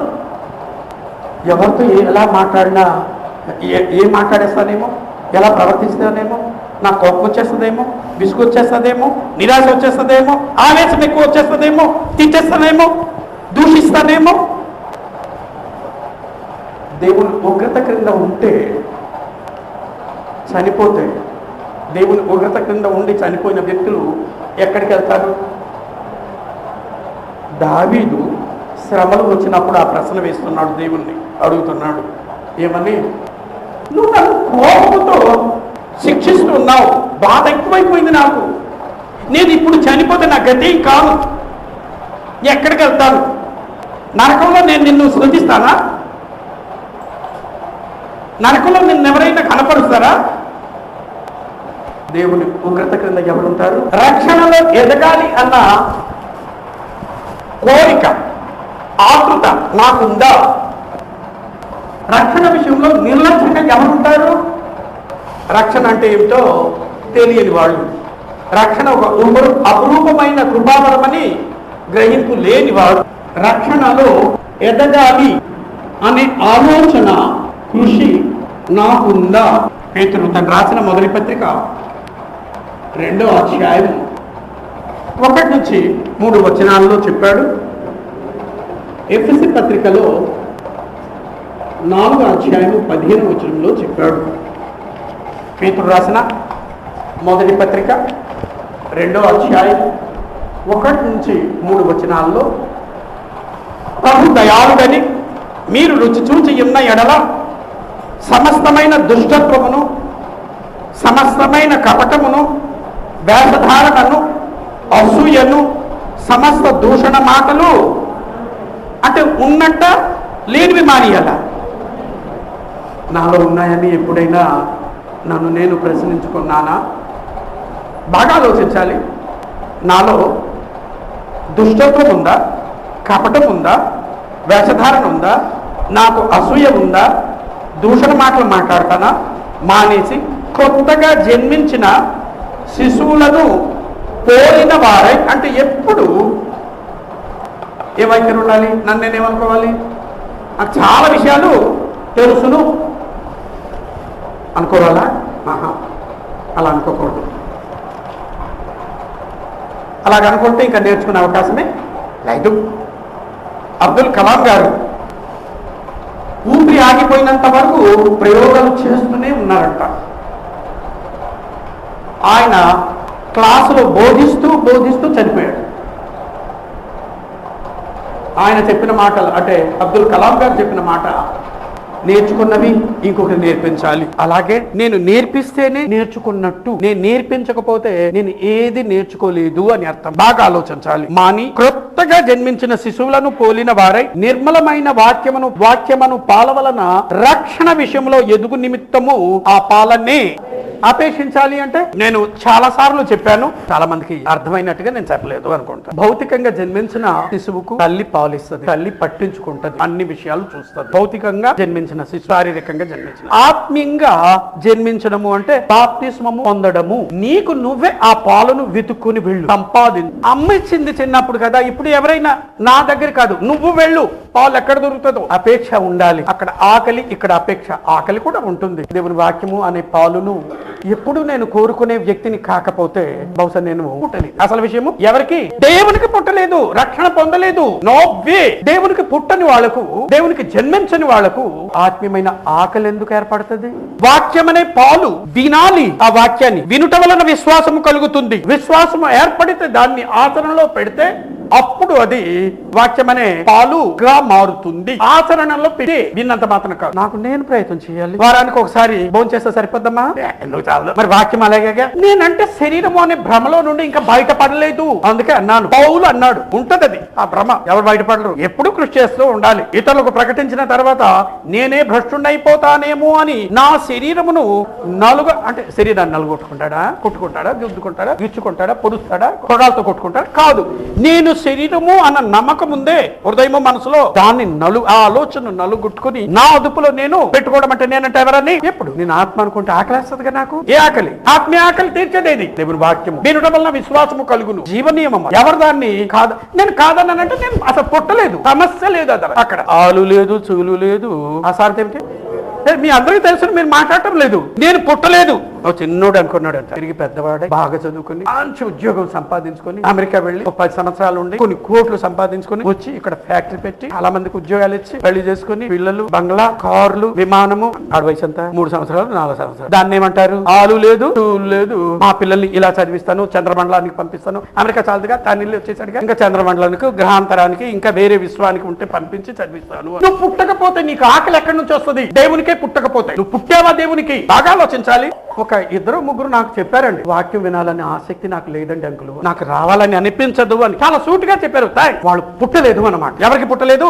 ఎవరితో ఎలా మాట్లాడినా, ఏం మాట్లాడేస్తానేమో, ఎలా ప్రవర్తిస్తానేమో, నాకు కోపం వచ్చేస్తుందేమో, విసుగు వచ్చేస్తుందేమో, నిరాశ వచ్చేస్తుందేమో, ఆవేశం ఎక్కువ వచ్చేస్తుందేమో, తిట్టేస్తానేమో, దూషిస్తానేమో. దేవుని ఉగ్రత క్రింద ఉంటే చనిపోతే, దేవుని ఉగ్రత క్రింద ఉండి చనిపోయిన వ్యక్తులు ఎక్కడికి వెళ్తారు? దావీదు శ్రమలు వచ్చినప్పుడు ఆ ప్రశ్న వేస్తున్నాడు, దేవుణ్ణి అడుగుతున్నాడు, ఏమని? నువ్వు నన్ను కోపంతో శిక్షిస్తున్నావు, బాధ ఎక్కువైపోయింది నాకు, నేను ఇప్పుడు చనిపోతే నా గతి కాను, ఎక్కడికి వెళ్తాను? నరకంలో నేను నిన్ను స్తుతిస్తానా? నరకంలో నిన్ను ఎవరైనా కనపరుస్తారా? దేవుని ఉగ్రత క్రింద ఎవరుంటారు? రక్షణలో ఎదగాలి అన్న కోరిక, ఆతృత నాకుందా? రక్షణ విషయంలో నిర్లక్ష్యంగా ఎవరుంటారు? రక్షణ అంటే ఏమిటో తెలియని వాళ్ళు, రక్షణ ఒక అపురూపమైన కృపావరమని గ్రహింపు లేని వాడు, రక్షణలో ఎదగాలి అనే ఆలోచన, కృషి నాకుందా? పేతురు తను రాసిన మొదటి పత్రిక 2వ అధ్యాయం 1 నుంచి 3 వచనాల్లో చెప్పాడు. ఎఫెసీ పత్రికలో 4వ అధ్యాయం 15వ వచనంలో చెప్పాడు. పేతురు రాసిన మొదటి పత్రిక 2వ అధ్యాయం 1 నుంచి 3 వచనాల్లో, ప్రభు దయాళుడని మీరు రుచి చూచి ఉన్న ఎడల సమస్తమైన దుష్టత్వమును, సమస్తమైన కపటమును, వేషధారణను, అసూయను, సమస్త దూషణ మాటలు అంటే ఉన్నట్ట లేనివి మానేయాల. నాలో ఉన్నాయని ఎప్పుడైనా నన్ను నేను ప్రశ్నించుకున్నానా? బాగా ఆలోచించాలి. నాలో దుష్టత్వం ఉందా, కపటం ఉందా, వేషధారణ ఉందా, నాకు అసూయ ఉందా, దూషణ మాటలు మాట్లాడతానా? మానేసి కొత్తగా జన్మించిన శిశువులను పోలిన వారై, అంటే ఎప్పుడు ఏ వైఖరి ఉండాలి? నన్ను నేనేమనుకోవాలి? నాకు చాలా విషయాలు తెలుసును అనుకోవాలా? అలా అనుకోకూడదు. అలాగనుకుంటే ఇంకా నేర్చుకునే అవకాశమే లేదు. అబ్దుల్ కలాం గారు ఊపిరి ఆగిపోయినంత వరకు ప్రయోగాలు చేస్తూనే ఉన్నారంట. ఆయన క్లాసులో బోధిస్తూ చనిపోయాడు. ఆయన చెప్పిన మాటలు అంటే అబ్దుల్ కలాం గారు చెప్పిన మాట, నేర్చుకున్నవి ఇంకొకటి నేర్పించాలి. అలాగే నేను నేర్పిస్తేనే నేర్చుకున్నట్టు, నేను నేర్పించకపోతే నేను ఏది నేర్చుకోలేదు అని అర్థం. బాగా ఆలోచించాలి. మాని కొత్తగా జన్మించిన శిశువులను పోలిన వారై నిర్మలమైన వాక్యమును పాల వలన రక్షణ విషయంలో ఎదుగు నిమిత్తము ఆ పాలనే అపేక్షించాలి. అంటే నేను చాలా సార్లు చెప్పాను, చాలా మందికి అర్థమైనట్టుగా నేను చెప్పలేదు అనుకుంటా. భౌతికంగా జన్మించిన శిశువుకు తల్లి పాలిస్తుంది, తల్లి పట్టించుకుంటది, అన్ని విషయాలు చూస్తుంది. భౌతికంగా జన్మించిన శిశువు, శారీరకంగా జన్మించిన. ఆత్మీయంగా జన్మించడము అంటే బాప్తిస్మము పొందడము. నీకు నువ్వే ఆ పాలను వెతుక్కుని వెళ్ళు, సంపాదించు. అమ్మ ఇచ్చింది చిన్నప్పుడు కదా, ఇప్పుడు ఎవరైనా నా దగ్గర కాదు, నువ్వు వెళ్ళు, పాలు ఎక్కడ దొరుకుతుందో. అపేక్ష ఉండాలి. అక్కడ ఆకలి, ఇక్కడ అపేక్ష. ఆకలి కూడా ఉంటుంది. దేవుని వాక్యము అనే పాలును ఎప్పుడు నేను కోరుకునే వ్యక్తిని కాకపోతే బహుశా నేను పుట్టలేదు. అసలు విషయము ఎవరికి? దేవునికి పుట్టలేదు, రక్షణ పొందలేదు. No way. దేవునికి పుట్టని వాళ్లకు, దేవునికి జన్మించని వాళ్లకు ఆత్మీయమైన ఆకలి ఎందుకు ఏర్పడుతుంది? వాక్యం అనే పాలు వినాలి. ఆ వాక్యాన్ని వినుట వలన విశ్వాసము కలుగుతుంది. విశ్వాసము ఏర్పడితే దాన్ని ఆచరణలో పెడితే అప్పుడు అది వాక్యం అనే పాలుగా మారుతుంది. ఆచరణలో పెట్టి విన్నంత మాత్రం కాదు, నాకు నేను ప్రయత్నం చేయాలి. వారానికి ఒకసారి భోజనం చేస్తే సరిపోద్దమ్మా, ఎందుకు చాలు. మరి వాక్యం అలాగే నేనంటే శరీరము అనే భ్రమలో నుండి ఇంకా బయటపడలేదు. అందుకే అన్నాను, పౌలు అన్నాడు ఉంటది అది ఆ భ్రమ, ఎవరు బయటపడరు. ఎప్పుడు కృషి చేస్తూ ఉండాలి. ఇతరులకు ప్రకటించిన తర్వాత నేనే భ్రష్టుడైపోతానేమో అని నా శరీరమును అంటే శరీరాన్ని నలుగొట్టుకుంటాడా, కొట్టుకుంటాడా, గుద్దుకుంటాడా, గిచ్చుకుంటాడా, పొడుస్తాడా, కొడాలతో కొట్టుకుంటాడా? కాదు. నేను శరీరము అన్న నమ్మకం ఉందే హృదయము మనసులో, దాన్ని ఆ ఆలోచన నలుగుట్టుకుని నా అదుపులో నేను పెట్టుకోవడం. అంటే నేనంటే ఎవరని? ఎప్పుడు నేను ఆత్మ అనుకుంటే ఆకలేస్తుందిగా నాకు. ఏ ఆకలి? ఆత్మీయ ఆకలి తీర్చేదేది దేవుని వాక్యము. దీని వల్ల విశ్వాసము కలుగును, జీవనియమం. ఎవరు దాన్ని నేను కాదన్నానంటే నేను అసలు పుట్టలేదు, సమస్య లేదు. అక్కడ ఆలు లేదు, చూలు లేదు. ఆ సార్ ఏమిటి మీ అందరికీ తెలుసు, మీరు మాట్లాడటం లేదు. నేను పుట్టలేదు. చిన్నోడు అనుకున్నాడు అంట, తిరిగి పెద్దవాడే బాగా చదువుకుని మంచి ఉద్యోగం సంపాదించుకొని అమెరికా వెళ్ళి 10 సంవత్సరాలు ఉండి కొన్ని కోట్లు సంపాదించుకొని వచ్చి ఇక్కడ ఫ్యాక్టరీ పెట్టి చాలా మందికి ఉద్యోగాలు ఇచ్చి పెళ్లి చేసుకుని పిల్లలు, బంగ్లా, కార్లు, విమానము. ఆడ వయసు ఎంత? 3 సంవత్సరాలు 4 సంవత్సరాలు. దాన్ని ఏమంటారు? ఆలు లేదు, టూలు లేదు. మా పిల్లల్ని ఇలా చదివిస్తాను, చంద్రమండలానికి పంపిస్తాను. అమెరికా చాలుగా, తాను వచ్చేసరిగా ఇంకా చంద్రమండలానికి, గ్రహాంతరానికి, ఇంకా వేరే విశ్వానికి ఉంటే పంపించి చదివిస్తాను. నువ్వు పుట్టకపోతే నీకు ఆకలి ఎక్కడి నుంచి వస్తుంది? దేవునికే పుట్టకపోతే. నువ్వు పుట్టావా దేవునికి? బాగా ఆలోచించాలి. ఒక 2-3 నాకు చెప్పారండి, వాక్యం వినాలని ఆసక్తి నాకు లేదండి అంకులు, నాకు రావాలని అనిపించదు అని చాలా సూటిగా చెప్పారు. వాళ్ళు పుట్టలేదు అన్నమాట. ఎవరికి పుట్టలేదు?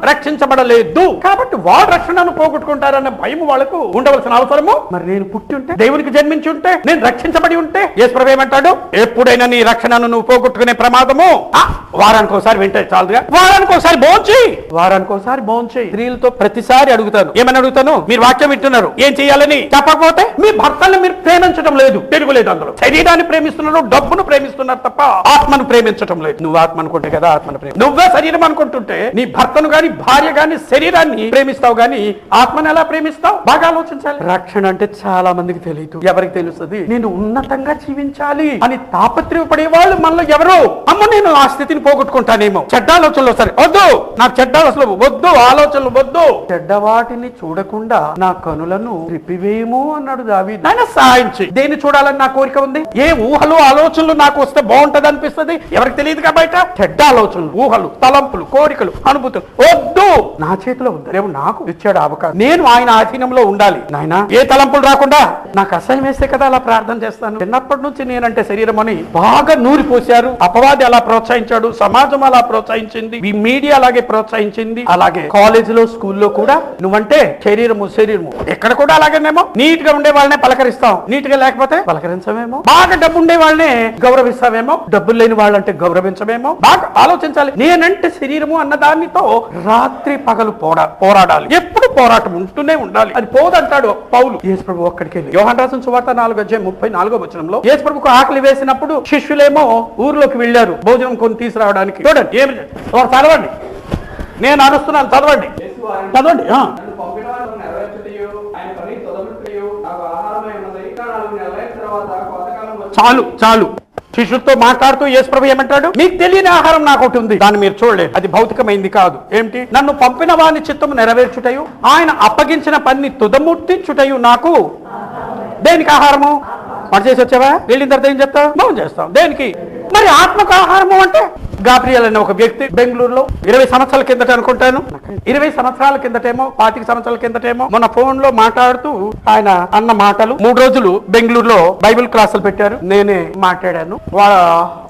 రక్షించబడలేదు. కాబట్టి వాళ్ళు రక్షణను పోగొట్టుకుంటారన్న భయం వాళ్ళకు ఉండవలసిన అవసరము. మరి నేను పుట్టి ఉంటే, దేవునికి జన్మించి ఉంటే, నేను రక్షించబడి ఉంటే, యేసుప్రభు ఏమంటాడు? ఎప్పుడైనా నీ రక్షణను నువ్వు పోగొట్టుకునే ప్రమాదము వారానికి ఒకసారి వింటే చాలుగా. వారానికి ఒకసారి భోంచేయి. స్త్రీలతో ప్రతిసారి అడుగుతాను, ఏమని అడుగుతాను? మీరు వాక్యం వింటున్నారు, ఏం చేయాలని చెప్పకపోతే మీ భర్తల్ని మీరు ప్రేమించడం లేదు, తిరుగులేదు. అందులో శరీరాన్ని ప్రేమిస్తున్నారు, డబ్బును ప్రేమిస్తున్నారు తప్ప ఆత్మను ప్రేమించడం లేదు. నువ్వు ఆత్మ అనుకుంటే కదా ఆత్మను నువ్వే శరీరం అనుకుంటుంటే నీ భర్తను గాని, భార్య గాని, శరీరాన్ని ప్రేమిస్తావు గాని ఆత్మను ఎలా ప్రేమిస్తావు? బాగా ఆలోచించాలి. రక్షణ అంటే చాలా మందికి తెలియదు. ఎవరికి తెలుస్తుంది? నేను ఉన్నతంగా జీవించాలి అని తాపత్రయపడే వాళ్ళు మనలో ఎవరు? అమ్మ నేను ఆ స్థితిని పోగొట్టుకుంటానేమో. చెడ్డ ఆలోచనలు సరే వద్దు, నాకు చెడ్డ ఆలోచనలు వద్దు, ఆలోచనలు వద్దు. చెడ్డ వాటిని చూడకుండా నా కనులను రిపివేయము అన్నాడు దావీదు. నాయన సహాయం చేయి. దేన్ని చూడాలని నా కోరిక ఉంది? ఏ ఊహలు, ఆలోచనలు నాకు వస్తే బాగుంటది అనిపిస్తుంది? ఎవరికి తెలియదు కాబట్టి చెడ్డ ఆలోచనలు, ఊహలు, తలంపులు, కోరికలు, అనుభూతులు వద్దు. నా చేతిలో ఉంది. రేపు నాకు ఇచ్చాడు అవకాశం, నేను ఆయన ఆధీనంలో ఉండాలి. నాయన ఏ తలంపులు రాకుండా. నాకు అసహ్యం వేస్తే కదా అలా ప్రార్థన చేస్తాను. చిన్నప్పటి నుంచి నేనంటే శరీరం అని బాగా నూరి పోశారు. అపవాది అలా ప్రోత్సహించాడు, సమాజం అలా ప్రోత్సహించింది, ఈ మీడియా అలాగే ప్రోత్సహించింది. అలాగే కాలేజీలో, స్కూల్లో కూడా నువ్వంటే శరీరము ఎక్కడ కూడా అలాగేనేమో. నీట్ గా ఉండే వాళ్ళనే పలకరిస్తాం, నీట్ గా లేకపోతే పలకరించమేమో. బాగా డబ్బు ఉండే వాళ్ళనే గౌరవిస్తామేమో, డబ్బులు లేని వాళ్ళంటే గౌరవించమేమో. బాగా ఆలోచించాలి. నేనంటే శరీరము అన్న దానితో రాత్రి పగలు పోరాడాలి. ఎప్పుడు పోరాటం ఉంటూనే ఉండాలి. అది పోదంటాడు పౌలు. యేసుప్రభు ఒక్కడికి వెళ్ళి యోహాను రాసిన సువార్త 4:34 యేసుప్రభుకు ఆకలి వేసినప్పుడు శిష్యులేమో ఊర్లోకి వెళ్ళారు భోజనం కొని తీసుకురావడానికి. చూడండి ఏమి చదవండి, నేను అనుస్తున్నాను, చదవండి. చాలు. శిష్యులతో మాట్లాడుతూ యేసుప్రభు ఏమంటాడు? మీకు తెలియని ఆహారం నాకు ఒకటి ఉంది, దాన్ని మీరు చూడలేదు. అది భౌతికమైంది కాదు. ఏమిటి? నన్ను పంపిన వాని చిత్తము నెరవేర్చుటయు, ఆయన అప్పగించిన పని తుదముట్టించుటయు నాకు. దేనికి ఆహారము? పని చేసి వచ్చావా? వెళ్ళిన తర్వాత ఏం చెప్తావు? మనం చేస్తాం. దేనికి? మరి ఆత్మకు ఆహారము అంటే గాబ్రియల్ అనే ఒక వ్యక్తి బెంగళూరులో 20 సంవత్సరాల కిందట అనుకుంటాను, 20 సంవత్సరాల కిందటేమో 25 సంవత్సరాల కిందటేమో మొన్న ఫోన్ లో మాట్లాడుతూ ఆయన అన్న మాటలు. 3 రోజులు బెంగళూరులో బైబిల్ క్లాసులు పెట్టారు, నేనే మాట్లాడాను.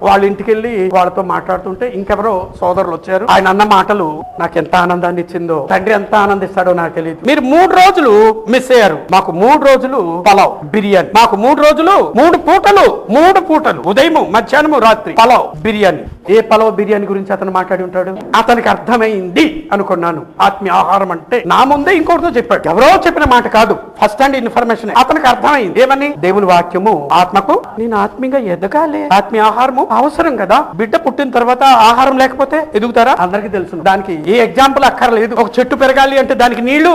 వాళ్ళ ఇంటికి వెళ్ళి వాళ్ళతో మాట్లాడుతుంటే ఇంకెవరో సోదరులు వచ్చారు. ఆయన అన్న మాటలు నాకు ఎంత ఆనందాన్ని ఇచ్చిందో, తండ్రి ఎంత ఆనందిస్తాడో నాకు తెలియదు. మీరు 3 రోజులు మిస్ అయ్యారు. మాకు 3 రోజులు పలావ్ బిర్యానీ, మాకు 3 రోజులు 3 పూటలు ఉదయం, మధ్యాహ్నం, రాత్రి పలావ్ బిర్యానీ. ఏ పలావ్ బిర్యానీ గురించి అతను మాట్లాడి ఉంటాడు? అతనికి అర్థమైంది అనుకున్నాను. ఆత్మీయ ఆహారం అంటే నా ముందే ఇంకోటితో చెప్పాడు, ఎవరో చెప్పిన మాట కాదు, ఫస్ట్ హ్యాండ్ ఇన్ఫర్మేషన్. అతనికి అర్థమైంది. ఏమని? దేవుని వాక్యము ఆత్మకు నేను ఆత్మీయంగా ఎదగాలి, ఆత్మీయ ఆహారము అవసరం కదా. బిడ్డ పుట్టిన తర్వాత ఆహారం లేకపోతే ఎదుగుతారా? అందరికీ తెలుసు. దానికి ఏ ఎగ్జాంపుల్ అక్కర్లేదు. ఒక చెట్టు పెరగాలి అంటే దానికి నీళ్లు.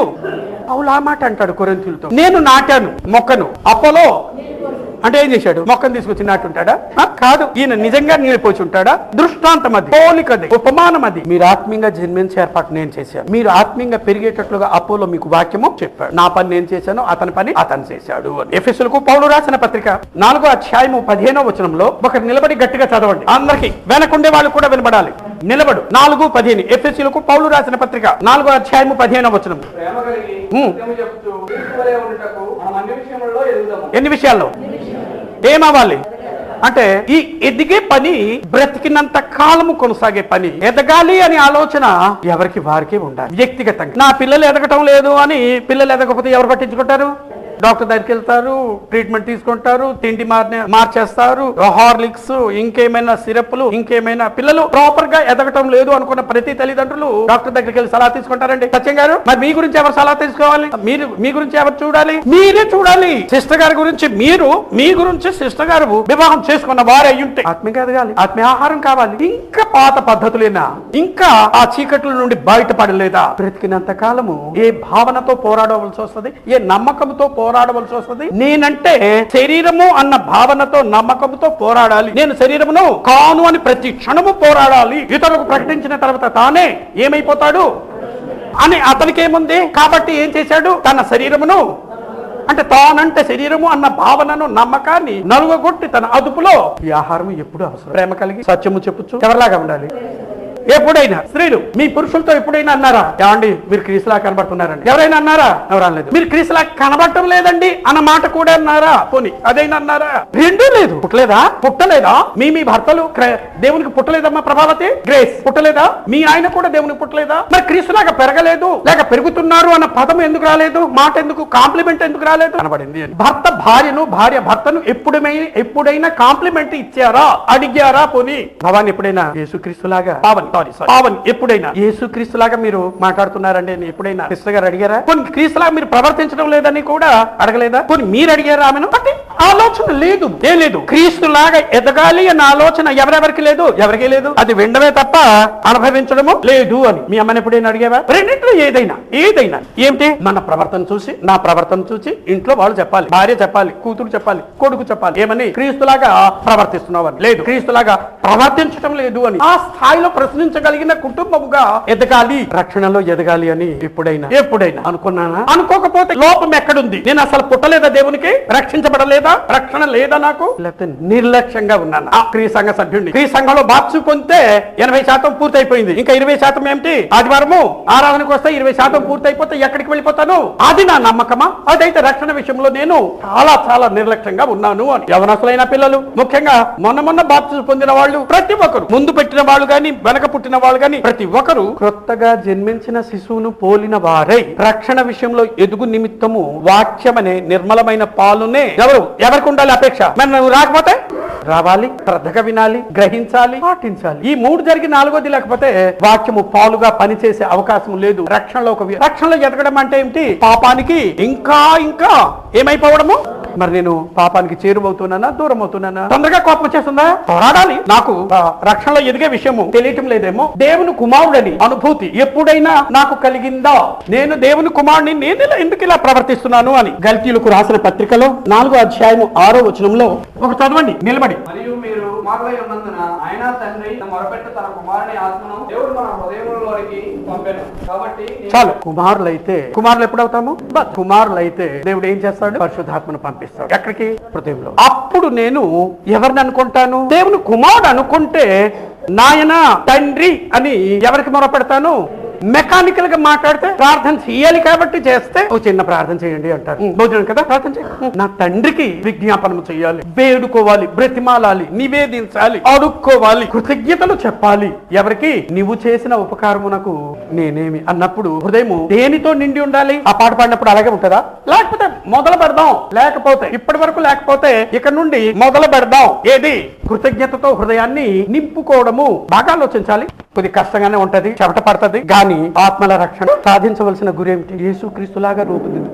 అవును ఆ మాట అంటాడు కొరింథీయులతో. నేను నాటాను మొక్కను, అపోలో అంటే ఏం చేశాడు? మొక్కను తీసుకొచ్చి నాటుంటాడా? కాదు. ఈయన నిజంగా నీళ్ళు పోసి ఉంటాడా? దృష్టాంతం అది, పోలికది, ఉపమానం అది. మీరు ఆత్మీయంగా జన్మించే ఏర్పాటు నేను చేశాను. మీరు ఆత్మీయంగా పెరిగేటట్లుగా అపోలో మీకు వాక్యము చెప్పాడు. నా పని నేను చేశాను, అతని పని అతను చేశాడు అని. ఎఫెసీయులకు పౌలు రాసిన పత్రిక 4వ అధ్యాయము 15వ వచనంలో ఒకరు నిలబడి గట్టిగా చదవండి. అందరికి వెనకుండే వాళ్ళు కూడా వినబడాలి. నిలబడు. 4:15 ఎఫెసీయులకు పౌలు రాసిన పత్రిక 4:15 ఎన్ని విషయాల్లో ఏమవ్వాలి అంటే ఈ ఎదిగే పని బ్రతికినంత కాలము కొనసాగే పని. ఎదగాలి అనే ఆలోచన ఎవరికి వారికి ఉండాలి. వ్యక్తిగతంగా నా పిల్లలు ఎదగటం లేదు అని పిల్లలు ఎదగకపోతే ఎవరు పట్టించుకుంటారు? డాక్టర్ దగ్గరికి వెళ్తారు, ట్రీట్మెంట్ తీసుకుంటారు, తిండి మార్చేస్తారు, హార్లిక్స్ ఇంకేమైనా సిరప్లు ఇంకేమైనా. పిల్లలు ప్రాపర్ గా ఎదగటం లేదు అనుకున్న ప్రతి తల్లిదండ్రులు డాక్టర్ దగ్గరికి వెళ్ళి సలహా తీసుకుంటారండి. సత్యం గారు, మరి మీ గురించి ఎవరు సలహా తీసుకోవాలి? మీ గురించి ఎవరు చూడాలి? మీరే చూడాలి. సిస్టర్ గారి గురించి మీరు, మీ గురించి సిస్టర్ గారు వివాహం చేసుకున్న వారు అయ్యుంటే ఆత్మీయంగా ఎదగాలి, ఆత్మీయ ఆహారం కావాలి. ఇంకా పాత పద్ధతులేనా? ఇంకా ఆ చీకట్ల నుండి బయటపడలేదా? బ్రతికినంత కాలము ఏ భావనతో పోరాడవలసి వస్తుంది, ఏ నమ్మకంతో పోరాడవలసి వస్తుంది? నేనంటే శరీరము అన్న భావనతో నమ్మకంతో పోరాడాలి. నేను శరీరమును కాను అని ప్రతి క్షణము పోరాడాలి. ఇతరులకు ప్రకటించిన తర్వాత తానే ఏమైపోతాడు అని అతనికి ఏముంది కాబట్టి ఏం చేశాడు? తన శరీరమును అంటే తానంటే శరీరము అన్న భావనను నమ్మకాన్ని నలుగొట్టి తన అదుపులో ఈ ఆహారం ఎప్పుడు అవసరం. ప్రేమ కలిగి సత్యము చెప్పుచ్చు ఎవరిలాగా ఉండాలి. ఎప్పుడైనా స్త్రీలు మీ పురుషులతో ఎప్పుడైనా అన్నారా, ఏమండి మీరు క్రీస్తులా కనబడుతున్నారండి? ఎవరైనా అన్నారా? ఎవరు అనలేదు. మీరు క్రీస్తులా కనబడటం లేదండి అన్న మాట కూడా అన్నారా? పోనీ అదైనా అన్నారా? రెండూ లేదు. పుట్టలేదా? మీ భర్తలు దేవునికి పుట్టలేదమ్మా? ప్రభావతి గ్రేస్ పుట్టలేదా? మీ ఆయన కూడా దేవునికి పుట్టలేదా? మరి క్రీస్తులాగా పెరగలేదు లేక పెరుగుతున్నారు అన్న పదం ఎందుకు రాలేదు? మాట ఎందుకు, కాంప్లిమెంట్ ఎందుకు రాలేదు? కనబడింది. భర్త భార్యను, భార్య భర్తను ఎప్పుడైనా కాంప్లిమెంట్ ఇచ్చారా, అడిగారా? పోనీ భవాన్ని ఎప్పుడైనా యేసుక్రీస్తులాగా పావన్ ఎప్పుడైనా యేసుక్రీస్తులాగా మీరు మాట్లాడుతున్నారండి అని ఎప్పుడైనా క్రీస్తు గారు అడిగారా? కొన్ని క్రీస్తులాగా మీరు ప్రవర్తించడం లేదని కూడా అడగలేదా? కొన్ని మీరు అడిగారా ఆమెను? అంటే ఆలోచన లేదు. ఏం లేదు. క్రీస్తులాగా ఎదగాలి అన్న ఆలోచన ఎవరెవరికి లేదు? ఎవరికీ లేదు. అది వినడమే తప్ప అనుభవించడము లేదు అని మీ అమ్మని ఎప్పుడైనా అడిగావా? రెండింటిలో ఏదైనా ఏమిటి? మన ప్రవర్తన చూసి, నా ప్రవర్తన చూసి ఇంట్లో వాళ్ళు చెప్పాలి, భార్య చెప్పాలి, కూతురు చెప్పాలి, కొడుకు చెప్పాలి. ఏమని? క్రీస్తులాగా ప్రవర్తిస్తున్నావు అని. లేదు, క్రీస్తులాగా ప్రవర్తించడం లేదు అని. ఆ స్థాయిలో ప్రశ్నించగలిగిన కుటుంబముగా ఎదగాలి, రక్షణలో ఎదగాలి అని ఎప్పుడైనా అనుకున్నానా? అనుకోకపోతే లోపం ఎక్కడుంది? నేను అసలు పుట్టలేదా? దేవునికి రక్షించబడలేదా? రక్షణ లేదా నాకు? లేకపోతే నిర్లక్ష్యంగా ఉన్నాను? క్రియ సంఘ సభ్యుడిని, క్రియ సంఘంలో బాప్సు పొందితే 80% పూర్తయిపోయింది. ఇంకా 20% ఏమిటి? ఆదివారము ఆరాధనకు వస్తే 20% పూర్తయిపోతే ఎక్కడికి వెళ్ళిపోతాను? అది నా నమ్మకమా? అదైతే రక్షణ విషయంలో నేను చాలా నిర్లక్ష్యంగా ఉన్నాను అని. యవనస్తులైన పిల్లలు, ముఖ్యంగా మొన్న బాప్సు పొందిన వాళ్ళు, ప్రతి ఒక్కరు ముందు పెట్టిన వాళ్ళు గాని వెనక పుట్టిన వాళ్ళు గాని ప్రతి ఒక్కరు క్రొత్తగా జన్మించిన శిశువును పోలిన వారై రక్షణ విషయంలో ఎదుగు నిమిత్తము వాక్యమనే నిర్మలమైన పాలునే ఎవరికి ఉండాలి అపేక్ష? మరి నువ్వు రాకపోతే రావాలి, శ్రద్ధగా వినాలి, గ్రహించాలి, పాటించాలి. ఈ 3 జరిగి 4వది లేకపోతే వాక్యము పాలుగా పనిచేసే అవకాశం లేదు. రక్షణలో ఎదగడం అంటే ఏమిటి? పాపానికి ఇంకా ఏమైపోవడము. మరి నేను పాపానికి చేరువవుతున్నానా, దూరం అవుతున్నానా? తొందరగా కోపం వచ్చేస్తుందా? పోరాడాలి. నాకు రక్షణలో ఎదిగే విషయము తెలియటం లేదేమో. దేవుని కుమారుడని అనుభూతి ఎప్పుడైనా నాకు కలిగిందా? నేను దేవుని కుమారుడిని, నేను ఎందుకు ఇలా ప్రవర్తిస్తున్నాను అని. గల్తీయులకు రాసిన పత్రికలో 4:6 ఒక చదవండి నిలబడి. మరియు మీరు కుమారులై ఉన్నందున ఆయన తండ్రి మొరపెట్టు తన కుమారుని ఆత్మను దేవుడు మన హృదయంలోనికి పంపెను. కాబట్టి చాలు. కుమారులు ఎప్పుడవుతాము? కుమారులైతే దేవుడు ఏం చేస్తాడు? పరిశుద్ధాత్మను పంపిస్తాడు. ఎక్కడికి? హృదయంలో. అప్పుడు నేను ఎవరిని అనుకుంటాను? దేవుని కుమారుడు అనుకుంటే నాయన, తండ్రి అని ఎవరికి మొరపెడతాను? మెకానికల్ గా మాట్లాడితే ప్రార్థన చేయాలి కాబట్టి చేస్తే ఓ చిన్న ప్రార్థన చేయండి అంటారు. భోజనం కదా, ప్రార్థన చేయాలి. నా తండ్రికి విజ్ఞాపనం చేయాలి, వేడుకోవాలి, బ్రతిమాలాలి, నివేదించాలి, అడుక్కోవాలి, కృతజ్ఞతలు చెప్పాలి. ఎవరికి? నీవు చేసిన ఉపకారమునకు నేనేమి అన్నప్పుడు హృదయము దేనితో నిండి ఉండాలి? ఆ పాట పాడినప్పుడు అలాగే ఉంటుందా? లేకపోతే మొదలు పెడదాం. ఇప్పటి వరకు లేకపోతే ఇక్కడ నుండి మొదలు పెడదాం. ఏది? కృతజ్ఞతతో హృదయాన్ని నింపుకోవడము. బాగా ఆలోచించాలి. కొద్ది కష్టంగానే ఉంటది, చెమట పడుతుంది. కానీ ఆత్మల రక్షణ సాధించవలసిన గురి ఏమిటి? యేసుక్రీస్తులాగా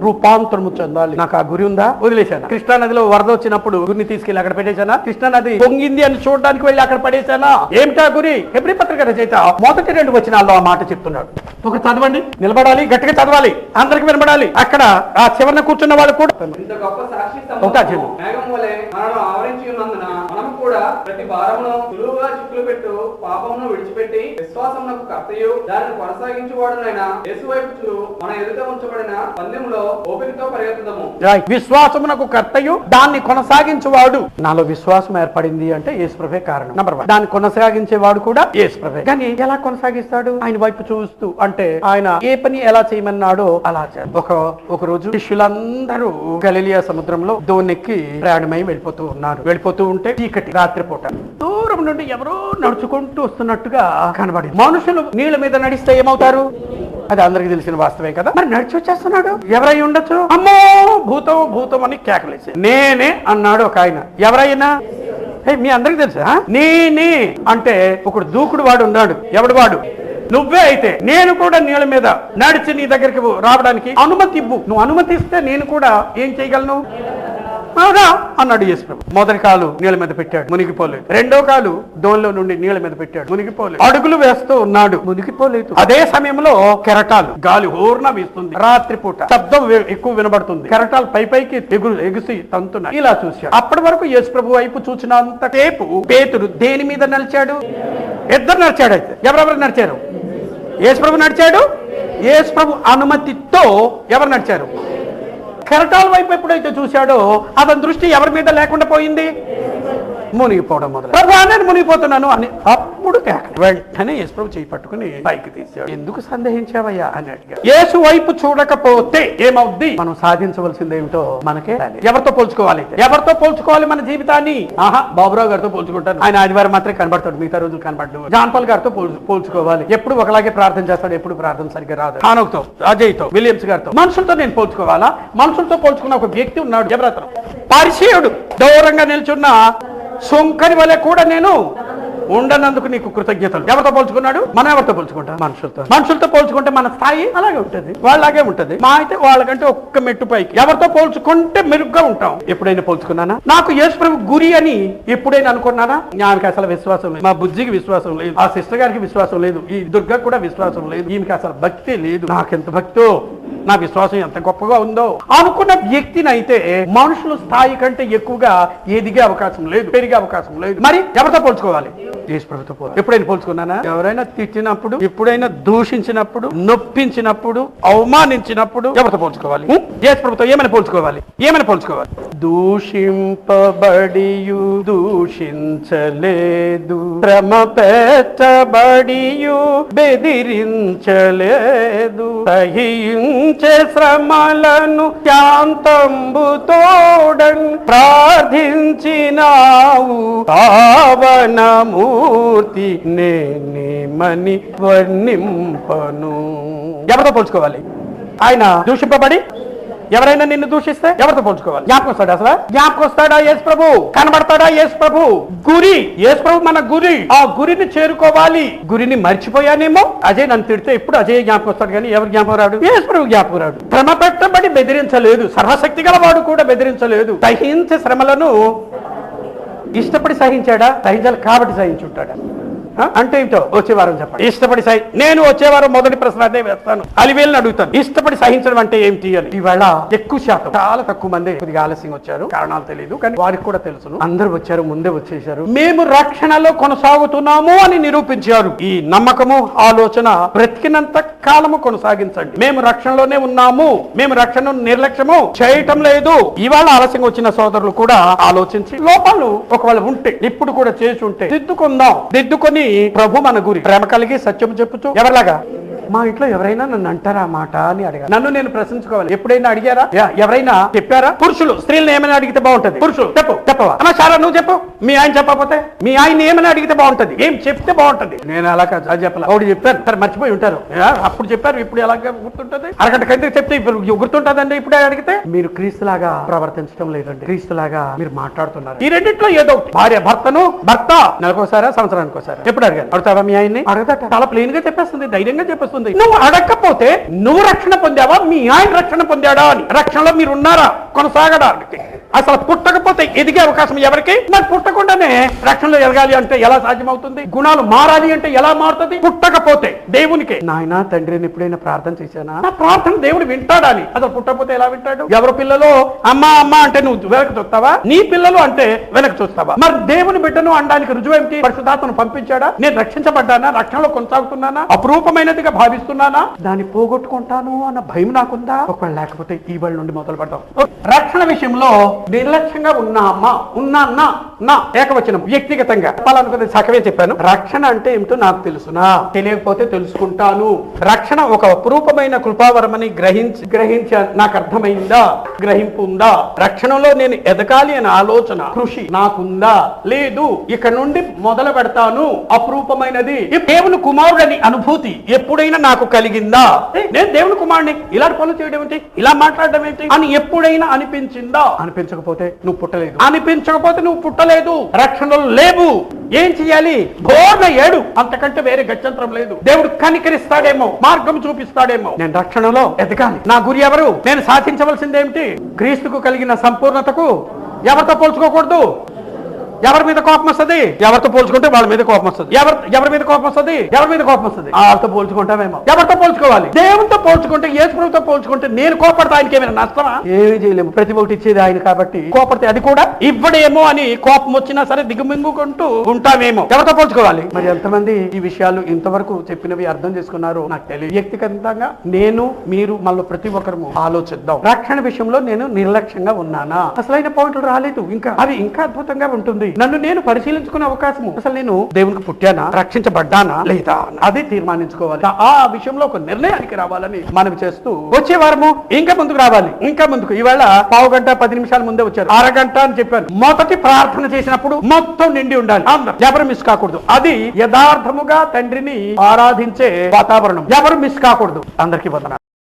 రూపాంతరము చెందాలి. నాకు ఆ గురి ఉందా? వదిలేశాను. కృష్ణా నదిలో వరద వచ్చినప్పుడు గురిని తీసుకెళ్లి అక్కడ పెట్టేశానా? కృష్ణా నది పొంగింది అని చూడడానికి వెళ్ళి అక్కడ పడేశానా? ఏమిటా గురి? హెబ్రీ పత్రిక రచయిత మొదటి 2 వచనాల్లో ఆ మాట చెప్తున్నాడు. ఒక చదవండి. నిలబడాలి, గట్టిగా చదవాలి, అందరికి వినబడాలి. అక్కడ ఆ చివరన కూర్చున్న వాళ్ళు కూడా ఇంత గొప్ప సాక్షి మేఘం వలె మనను ఆవరించి ఉన్నందున మనము కూడా ప్రతి భారమును సులువుగా చిక్కులు పెట్టు పాపమును విడిచిపెట్టి విశ్వాసమునకు కర్తయు దానిని కొనసాగించువాడునైన యేసు వైపు చూడు మన ఎదుట ఉంచబడిన పందెంలో ఓపికతో పరిగెత్తుదము. విశ్వాసమునకు కర్తయు దాన్ని కొనసాగించేవాడు. నాలో విశ్వాసం ఏర్పడింది అంటే యేసుప్రభే కారణం. నంబర్ 1. దాన్ని కొనసాగించేవాడు కూడా యేసుప్రభే. కానీ ఎలా కొనసాగిస్తాడు? ఆయన వైపు చూస్తూ. అంటే ఆయన ఏ పని ఎలా చేయమన్నాడో అలా చేస్తాడు. ఒక రోజు శిష్యులందరూ గలిలియా సముద్రంలో దోణెక్కి ప్రయాణమై వెళ్ళిపోతూ ఉంటే చీకటి రాత్రిపూట దూరం నుండి ఎవరో నడుచుకుంటూ వస్తున్నట్టుగా కనబడింది. మనుషులు నీళ్ళ మీద నడిస్తే ఏమవుతారు? అది అందరికి తెలిసిన వాస్తవే కదా. మరి నడిచి వచ్చేస్తున్నాడు. ఎవరై ఉండొచ్చు? అమ్మో భూతం అని కేకలేసి నేనే అన్నాడు ఒక ఆయన. ఎవరైనా మీ అందరికి తెలుసా? నేనే అంటే ఒకడు దూకుడు వాడు ఉన్నాడు. ఎవడు వాడు? నువ్వే. అయితే నేను కూడా నీళ్ళ మీద నడిచి నీ దగ్గరికి రావడానికి అనుమతి ఇవ్వు. నువ్వు అనుమతి ఇస్తే నేను కూడా ఏం చేయగలను అన్నాడు యేసుప్రభు. మొదటి కాలు నీళ్ళ మీద పెట్టాడు, మునిగిపోలేదు. రెండో కాలు దోణిలో నుండి నీళ్ళ మీద పెట్టాడు, మునిగిపోలేదు. అడుగులు వేస్తూ ఉన్నాడు, మునిగిపోలేదు. అదే సమయంలో కెరటాలు, గాలి హోర్న వీస్తుంది. రాత్రిపూట శబ్దం ఎక్కువ వినబడుతుంది. కెరటాలు పైకి ఎగుసి తంతున్నాయి. ఇలా చూశాడు. అప్పటి వరకు యేసుప్రభు వైపు చూసినంత సేపు పేతురు దేని మీద నడిచాడు? ఇద్దరు నడిచాడు. అయితే ఎవరెవరు నడిచారు? యేసుప్రభు నడిచాడు. యేసుప్రభు అనుమతితో ఎవరు నడిచారు? కెరటాల వైపు ఎప్పుడైతే చూశాడో అతని దృష్టి ఎవరి మీద లేకుండా పోయింది? మునిగిపోవడం మొదలు. ప్రభు నేను మునిగిపోతున్నాను అని అప్పుడు వెంటనే యేసుప్రభు చేయి పట్టుకుని పైకి తీసాడు. ఎందుకు సందేహించావయ్యా అని అడిగాడు. యేసు వైపు చూడకపోతే ఏమవుద్ది? మనం సాధించవలసింది ఏమిటో మనకే. ఎవరితో పోల్చుకోవాలి? ఎవరితో పోల్చుకోవాలి మన జీవితాన్ని? బాబురావు గారితో పోల్చుకుంటాను. ఆయన ఆదివారం మాత్రమే కనబడతాడు, మిగతా రోజులు కనబడ్డు. జాన్పాల్ గారితో పోల్చుకోవాలి. ఎప్పుడు ఒకలాగే ప్రార్థన చేస్తాడు, ఎప్పుడు ప్రార్థన సరిగ్గా రాదు. హానోక్తో, అజయ్తో, విలియమ్స్ గారితో. మనుషులతో నేను పోల్చుకోవాలా? మనుషులతో పోల్చుకున్న ఒక వ్యక్తి ఉన్నాడు. ఎవరతను? పరిచయుడు. దూరంగా నిల్చున్న సొంకరి వలె కూడా నేను ఉండనందుకు నీకు కృతజ్ఞతలు. ఎవరితో పోల్చుకున్నాడు? మనం ఎవరితో పోల్చుకుంటాం? మనుషులతో పోల్చుకుంటే మన స్థాయి అలాగే ఉంటుంది, వాళ్ళలాగే ఉంటుంది. మా అయితే వాళ్ళకంటే ఒక్క మెట్టు పైకి. ఎవరితో పోల్చుకుంటే మెరుగ్గా ఉంటాం. ఎప్పుడైనా పోల్చుకున్నానా? నాకు యేసుప్రభు గురి అని ఎప్పుడైనా అనుకున్నానా? నాకు అసలు విశ్వాసం లేదు. మా బుజ్జికి విశ్వాసం లేదు, ఆ సిస్టర్ గారికి విశ్వాసం లేదు, ఈ దుర్గా కూడా విశ్వాసం లేదు, ఈమెకి అసలు భక్తే లేదు. నాకెంత భక్తో, నా విశ్వాసం ఎంత గొప్పగా ఉందో అనుకున్న వ్యక్తిని అయితే మనుషుల స్థాయి కంటే ఎక్కువగా ఎదిగే అవకాశం లేదు, పెరిగే అవకాశం లేదు. మరి ఎవరితో పోల్చుకోవాలి? యేసుప్రభుతో పోల్చు. ఎప్పుడైనా పోల్చుకున్నానా? ఎవరైనా తిట్టినప్పుడు, ఎప్పుడైనా దూషించినప్పుడు, నొప్పించినప్పుడు, అవమానించినప్పుడు ఎవరితో పోల్చుకోవాలి? యేసుప్రభుతో ఏమైనా పోల్చుకోవాలి? దూషింపబడియు దూషించలేదు, శ్రమ పెట్టబడియు బెదిరించలేదు, సహించే శ్రమలను శాంతంబుతోడన్ ప్రార్థించినావు పావనమూర్తి నేనేమని వర్ణింపను. ఎవరితో పోల్చుకోవాలి? ఆయన దూషింపబడి ఎవరైనా నిన్ను దూషిస్తే ఎవరితో పోల్చుకోవాలి? జ్ఞాపకం వస్తాడా? అసలు జ్ఞాపకం వస్తాడా యేసుప్రభు? కనబడతాడా యేసుప్రభు? గురి, యేసుప్రభు మన గురి. ఆ గురిని చేరుకోవాలి. గురిని మర్చిపోయానేమో. అజయ్ నన్ను తిడితే ఇప్పుడు అజయ్ జ్ఞాపకం వస్తాడు, కానీ ఎవరు జ్ఞాపకం రాడు? యేసుప్రభు జ్ఞాపకం రాడు. శ్రమ పెట్టబడి బెదిరించలేదు, సర్వశక్తి గల వాడు కూడా బెదిరించలేదు. సహించే శ్రమలను ఇష్టపడి సహించాడా? సహించాలి కాబట్టి సహించుంటాడా? అంటే ఏంటో వచ్చే వారం చెప్పండి. ఇష్టపడి నేను వచ్చే వారం మొదటి ప్రశ్న అదే వేస్తాను, అలివేలని అడుగుతాను. ఇష్టపడి సహించడం అంటే ఏమిటి అని. ఈవేళ ఎక్కువ శాతం, చాలా తక్కువ మంది కొద్దిగా ఆలస్యం వచ్చారు, కారణాలు తెలియదు, కానీ వారికి కూడా తెలుసును. అందరూ వచ్చారు, ముందే వచ్చేసారు. మేము రక్షణలో కొనసాగుతున్నాము అని నిరూపించారు. ఈ నమ్మకము, ఆలోచన బ్రతికినంత కాలము కొనసాగించండి. మేము రక్షణలోనే ఉన్నాము, మేము రక్షణ నిర్లక్ష్యము చేయటం లేదు. ఇవాళ ఆలస్యంగా వచ్చిన సోదరులు కూడా ఆలోచించి లోపాలు ఒకవేళ ఉంటే ఇప్పుడు కూడా చేసి ఉంటే దిద్దుకొని ప్రభు మన గురి. ప్రేమ కలిగి సత్యం చెప్పుచు ఎవరిలాగా? మా ఇంట్లో ఎవరైనా నన్ను అంటారా మాట అని అడిగారు. నన్ను నేను ప్రశ్నించుకోవాలి. ఎప్పుడైనా అడిగారా? ఎవరైనా చెప్పారా? పురుషులు స్త్రీలను ఏమైనా అడిగితే బాగుంటది. పురుషులు చెప్పవా? అమ్మా సారా నువ్వు చెప్పు. మీ ఆయన చెప్పకపోతే మీ ఆయన ఏమైనా అడిగితే బాగుంటది. ఏం చెప్తే బాగుంటది. నేను అలా చెప్పాలి. ఆవిడ చెప్పారు, సరే మర్చిపోయి ఉంటారు. అప్పుడు చెప్పారు, ఇప్పుడు ఎలాగ గుర్తుంటది? అరగంట కంటే చెప్తే ఇప్పుడు గుర్తుంటదండి. ఇప్పుడే అడిగితే మీరు క్రీస్తులాగా ప్రవర్తించడం లేదండి, క్రీస్తులాగా మీరు మాట్లాడుతున్నారు. ఈ రెండింటిలో ఏదో భార్య భర్త నెలకోసారా సంవత్సరానికి ఒకసారి ఎప్పుడు అడిగారు? అడుగుతావా మీ ఆయన్ని? అడగదట. చాలా ప్లెయిన్ గా చెప్పేస్తుంది, ధైర్యంగా చెప్పేస్తుంది. నువ్వు అడగకపోతే నువ్వు రక్షణ పొందావా, మీ ఆయన రక్షణ పొందాడా అని. రక్షణలో మీరు ఉన్నారా? కొనసాగడానికి. అసలు పుట్టకపోతే ఎదిగే అవకాశం ఎవరికి? మరి పుట్టకుండానే రక్షణలో ఎదగాలి అంటే ఎలా సాధ్యమవుతుంది? గుణాలు మారాలి అంటే ఎలా మారుతుంది? పుట్టకపోతే దేవునికి నాయన తండ్రిని ఎప్పుడైనా ప్రార్థన చేశానా? నా ప్రార్థన దేవుడు వింటాడని. అసలు పుట్టకపోతే ఎలా వింటాడు? ఎవరి పిల్లలు అమ్మా అమ్మా అంటే నువ్వు వెనక్కి చూస్తావా? నీ పిల్లలు అంటే వెనక్కి చూస్తావా? మరి దేవుని బిడ్డను అనడానికి రుజువు ఏమిటి? పరిశుద్ధాత్మను పంపించాడా? నేను రక్షించబడ్డానా? రక్షణలో కొనసాగుతున్నానా? అపరూపమైనదిగా భావిస్తున్నానా? దాన్ని పోగొట్టుకుంటాను అన్న భయం నాకుందా? ఒకవేళ లేకపోతే ఈ బడి నుండి మొదలు పెడతాం. రక్షణ విషయంలో నిర్లక్ష్యంగా ఉన్నా ఏకవచనం వ్యక్తిగతంగా చెప్పాలనుకున్నది సగమే చెప్పాను. రక్షణ అంటే ఏమిటో నాకు తెలుసునా? తెలియకపోతే తెలుసుకుంటాను. రక్షణ ఒక అపురూపమైన కృపావరమని గ్రహించ నాకు అర్థమైందా? గ్రహింపు ఉందా? రక్షణలో నేను ఎదగాలి అనే ఆలోచన కృషి నాకుందా? లేదు. ఇక నుండి మొదలు పెడతాను. అపురూపమైనది దేవుని కుమారుడని అనుభూతి ఎప్పుడైనా నాకు కలిగిందా? నేను దేవుని కుమారుడిని, ఇలాంటి పనులు చేయడం ఏంటి, ఇలా మాట్లాడడం ఏంటి అని ఎప్పుడైనా అనిపించిందా? అనిపించకపోతే నువ్వు పుట్టలేదు. అనిపించకపోతే నువ్వు పుట్టలేదు, రక్షణలో లేవు. ఏం చెయ్యాలి? బోర్న ఏడు, అంతకంటే వేరే గత్యంతరం లేదు. దేవుడు కనికరిస్తాడేమో, మార్గం చూపిస్తాడేమో. నేను రక్షణలో ఎదగాలి. నా గురి ఎవరు? నేను సాధించవలసిందేమిటి? క్రీస్తుకు కలిగిన సంపూర్ణతకు ఎవరితో పోల్చుకోకూడదు. ఎవరి మీద కోపం వస్తుంది? ఎవరితో పోల్చుకుంటే వాళ్ళ మీద కోపం వస్తుంది. ఎవరి మీద కోపం వస్తుంది? ఎవరి మీద కోపం వస్తుంది? వాళ్ళతో పోల్చుకుంటామేమో. ఎవరితో పోల్చుకోవాలి? దేవునితో పోల్చుకుంటే, యేసు ప్రభువుతో పోల్చుకుంటే నేను కోపడితే ఆయనకి ఏమైనా నష్టమా? ఏమి చేయలేము. ప్రతి ఒక్కటి ఇచ్చేది ఆయన కాబట్టి కోపడితే అది కూడా ఇవ్వడేమో అని కోపం వచ్చినా సరే దిగుమింగుకుంటూ ఉంటామేమో. ఎవరితో పోల్చుకోవాలి? మరి ఎంతమంది ఈ విషయాలు ఇంతవరకు చెప్పినవి అర్థం చేసుకున్నారు నాకు తెలియదు. వ్యక్తిగతంగా నేను, మీరు, మళ్ళీ ప్రతి ఒక్కరు ఆలోచిద్దాం. రక్షణ విషయంలో నేను నిర్లక్ష్యంగా ఉన్నానా? అసలైన పాయింట్లు రాలేదు. అవి ఇంకా అద్భుతంగా ఉంటుంది. నన్ను నేను పరిశీలించుకునే అవకాశం. అసలు నేను దేవునికి పుట్టానా? రక్షించబడ్డానా లేదా? అది తీర్మానించుకోవాలి. ఆ విషయంలో ఒక నిర్ణయానికి రావాలని మనం చేస్తూ వచ్చే వారము ఇంకా ముందుకు రావాలి. ఇంకా ముందుకు ఈవేళ పావు గంట 10 నిమిషాల ముందే వచ్చారు. అరగంట అని చెప్పాను. మొదటి ప్రార్థన చేసినప్పుడు మొత్తం నిండి ఉండాలి. ఎవరు మిస్ కాకూడదు. అది యథార్థముగా తండ్రిని ఆరాధించే వాతావరణం. ఎవరు మిస్ కాకూడదు. అందరికీ వందనాలు.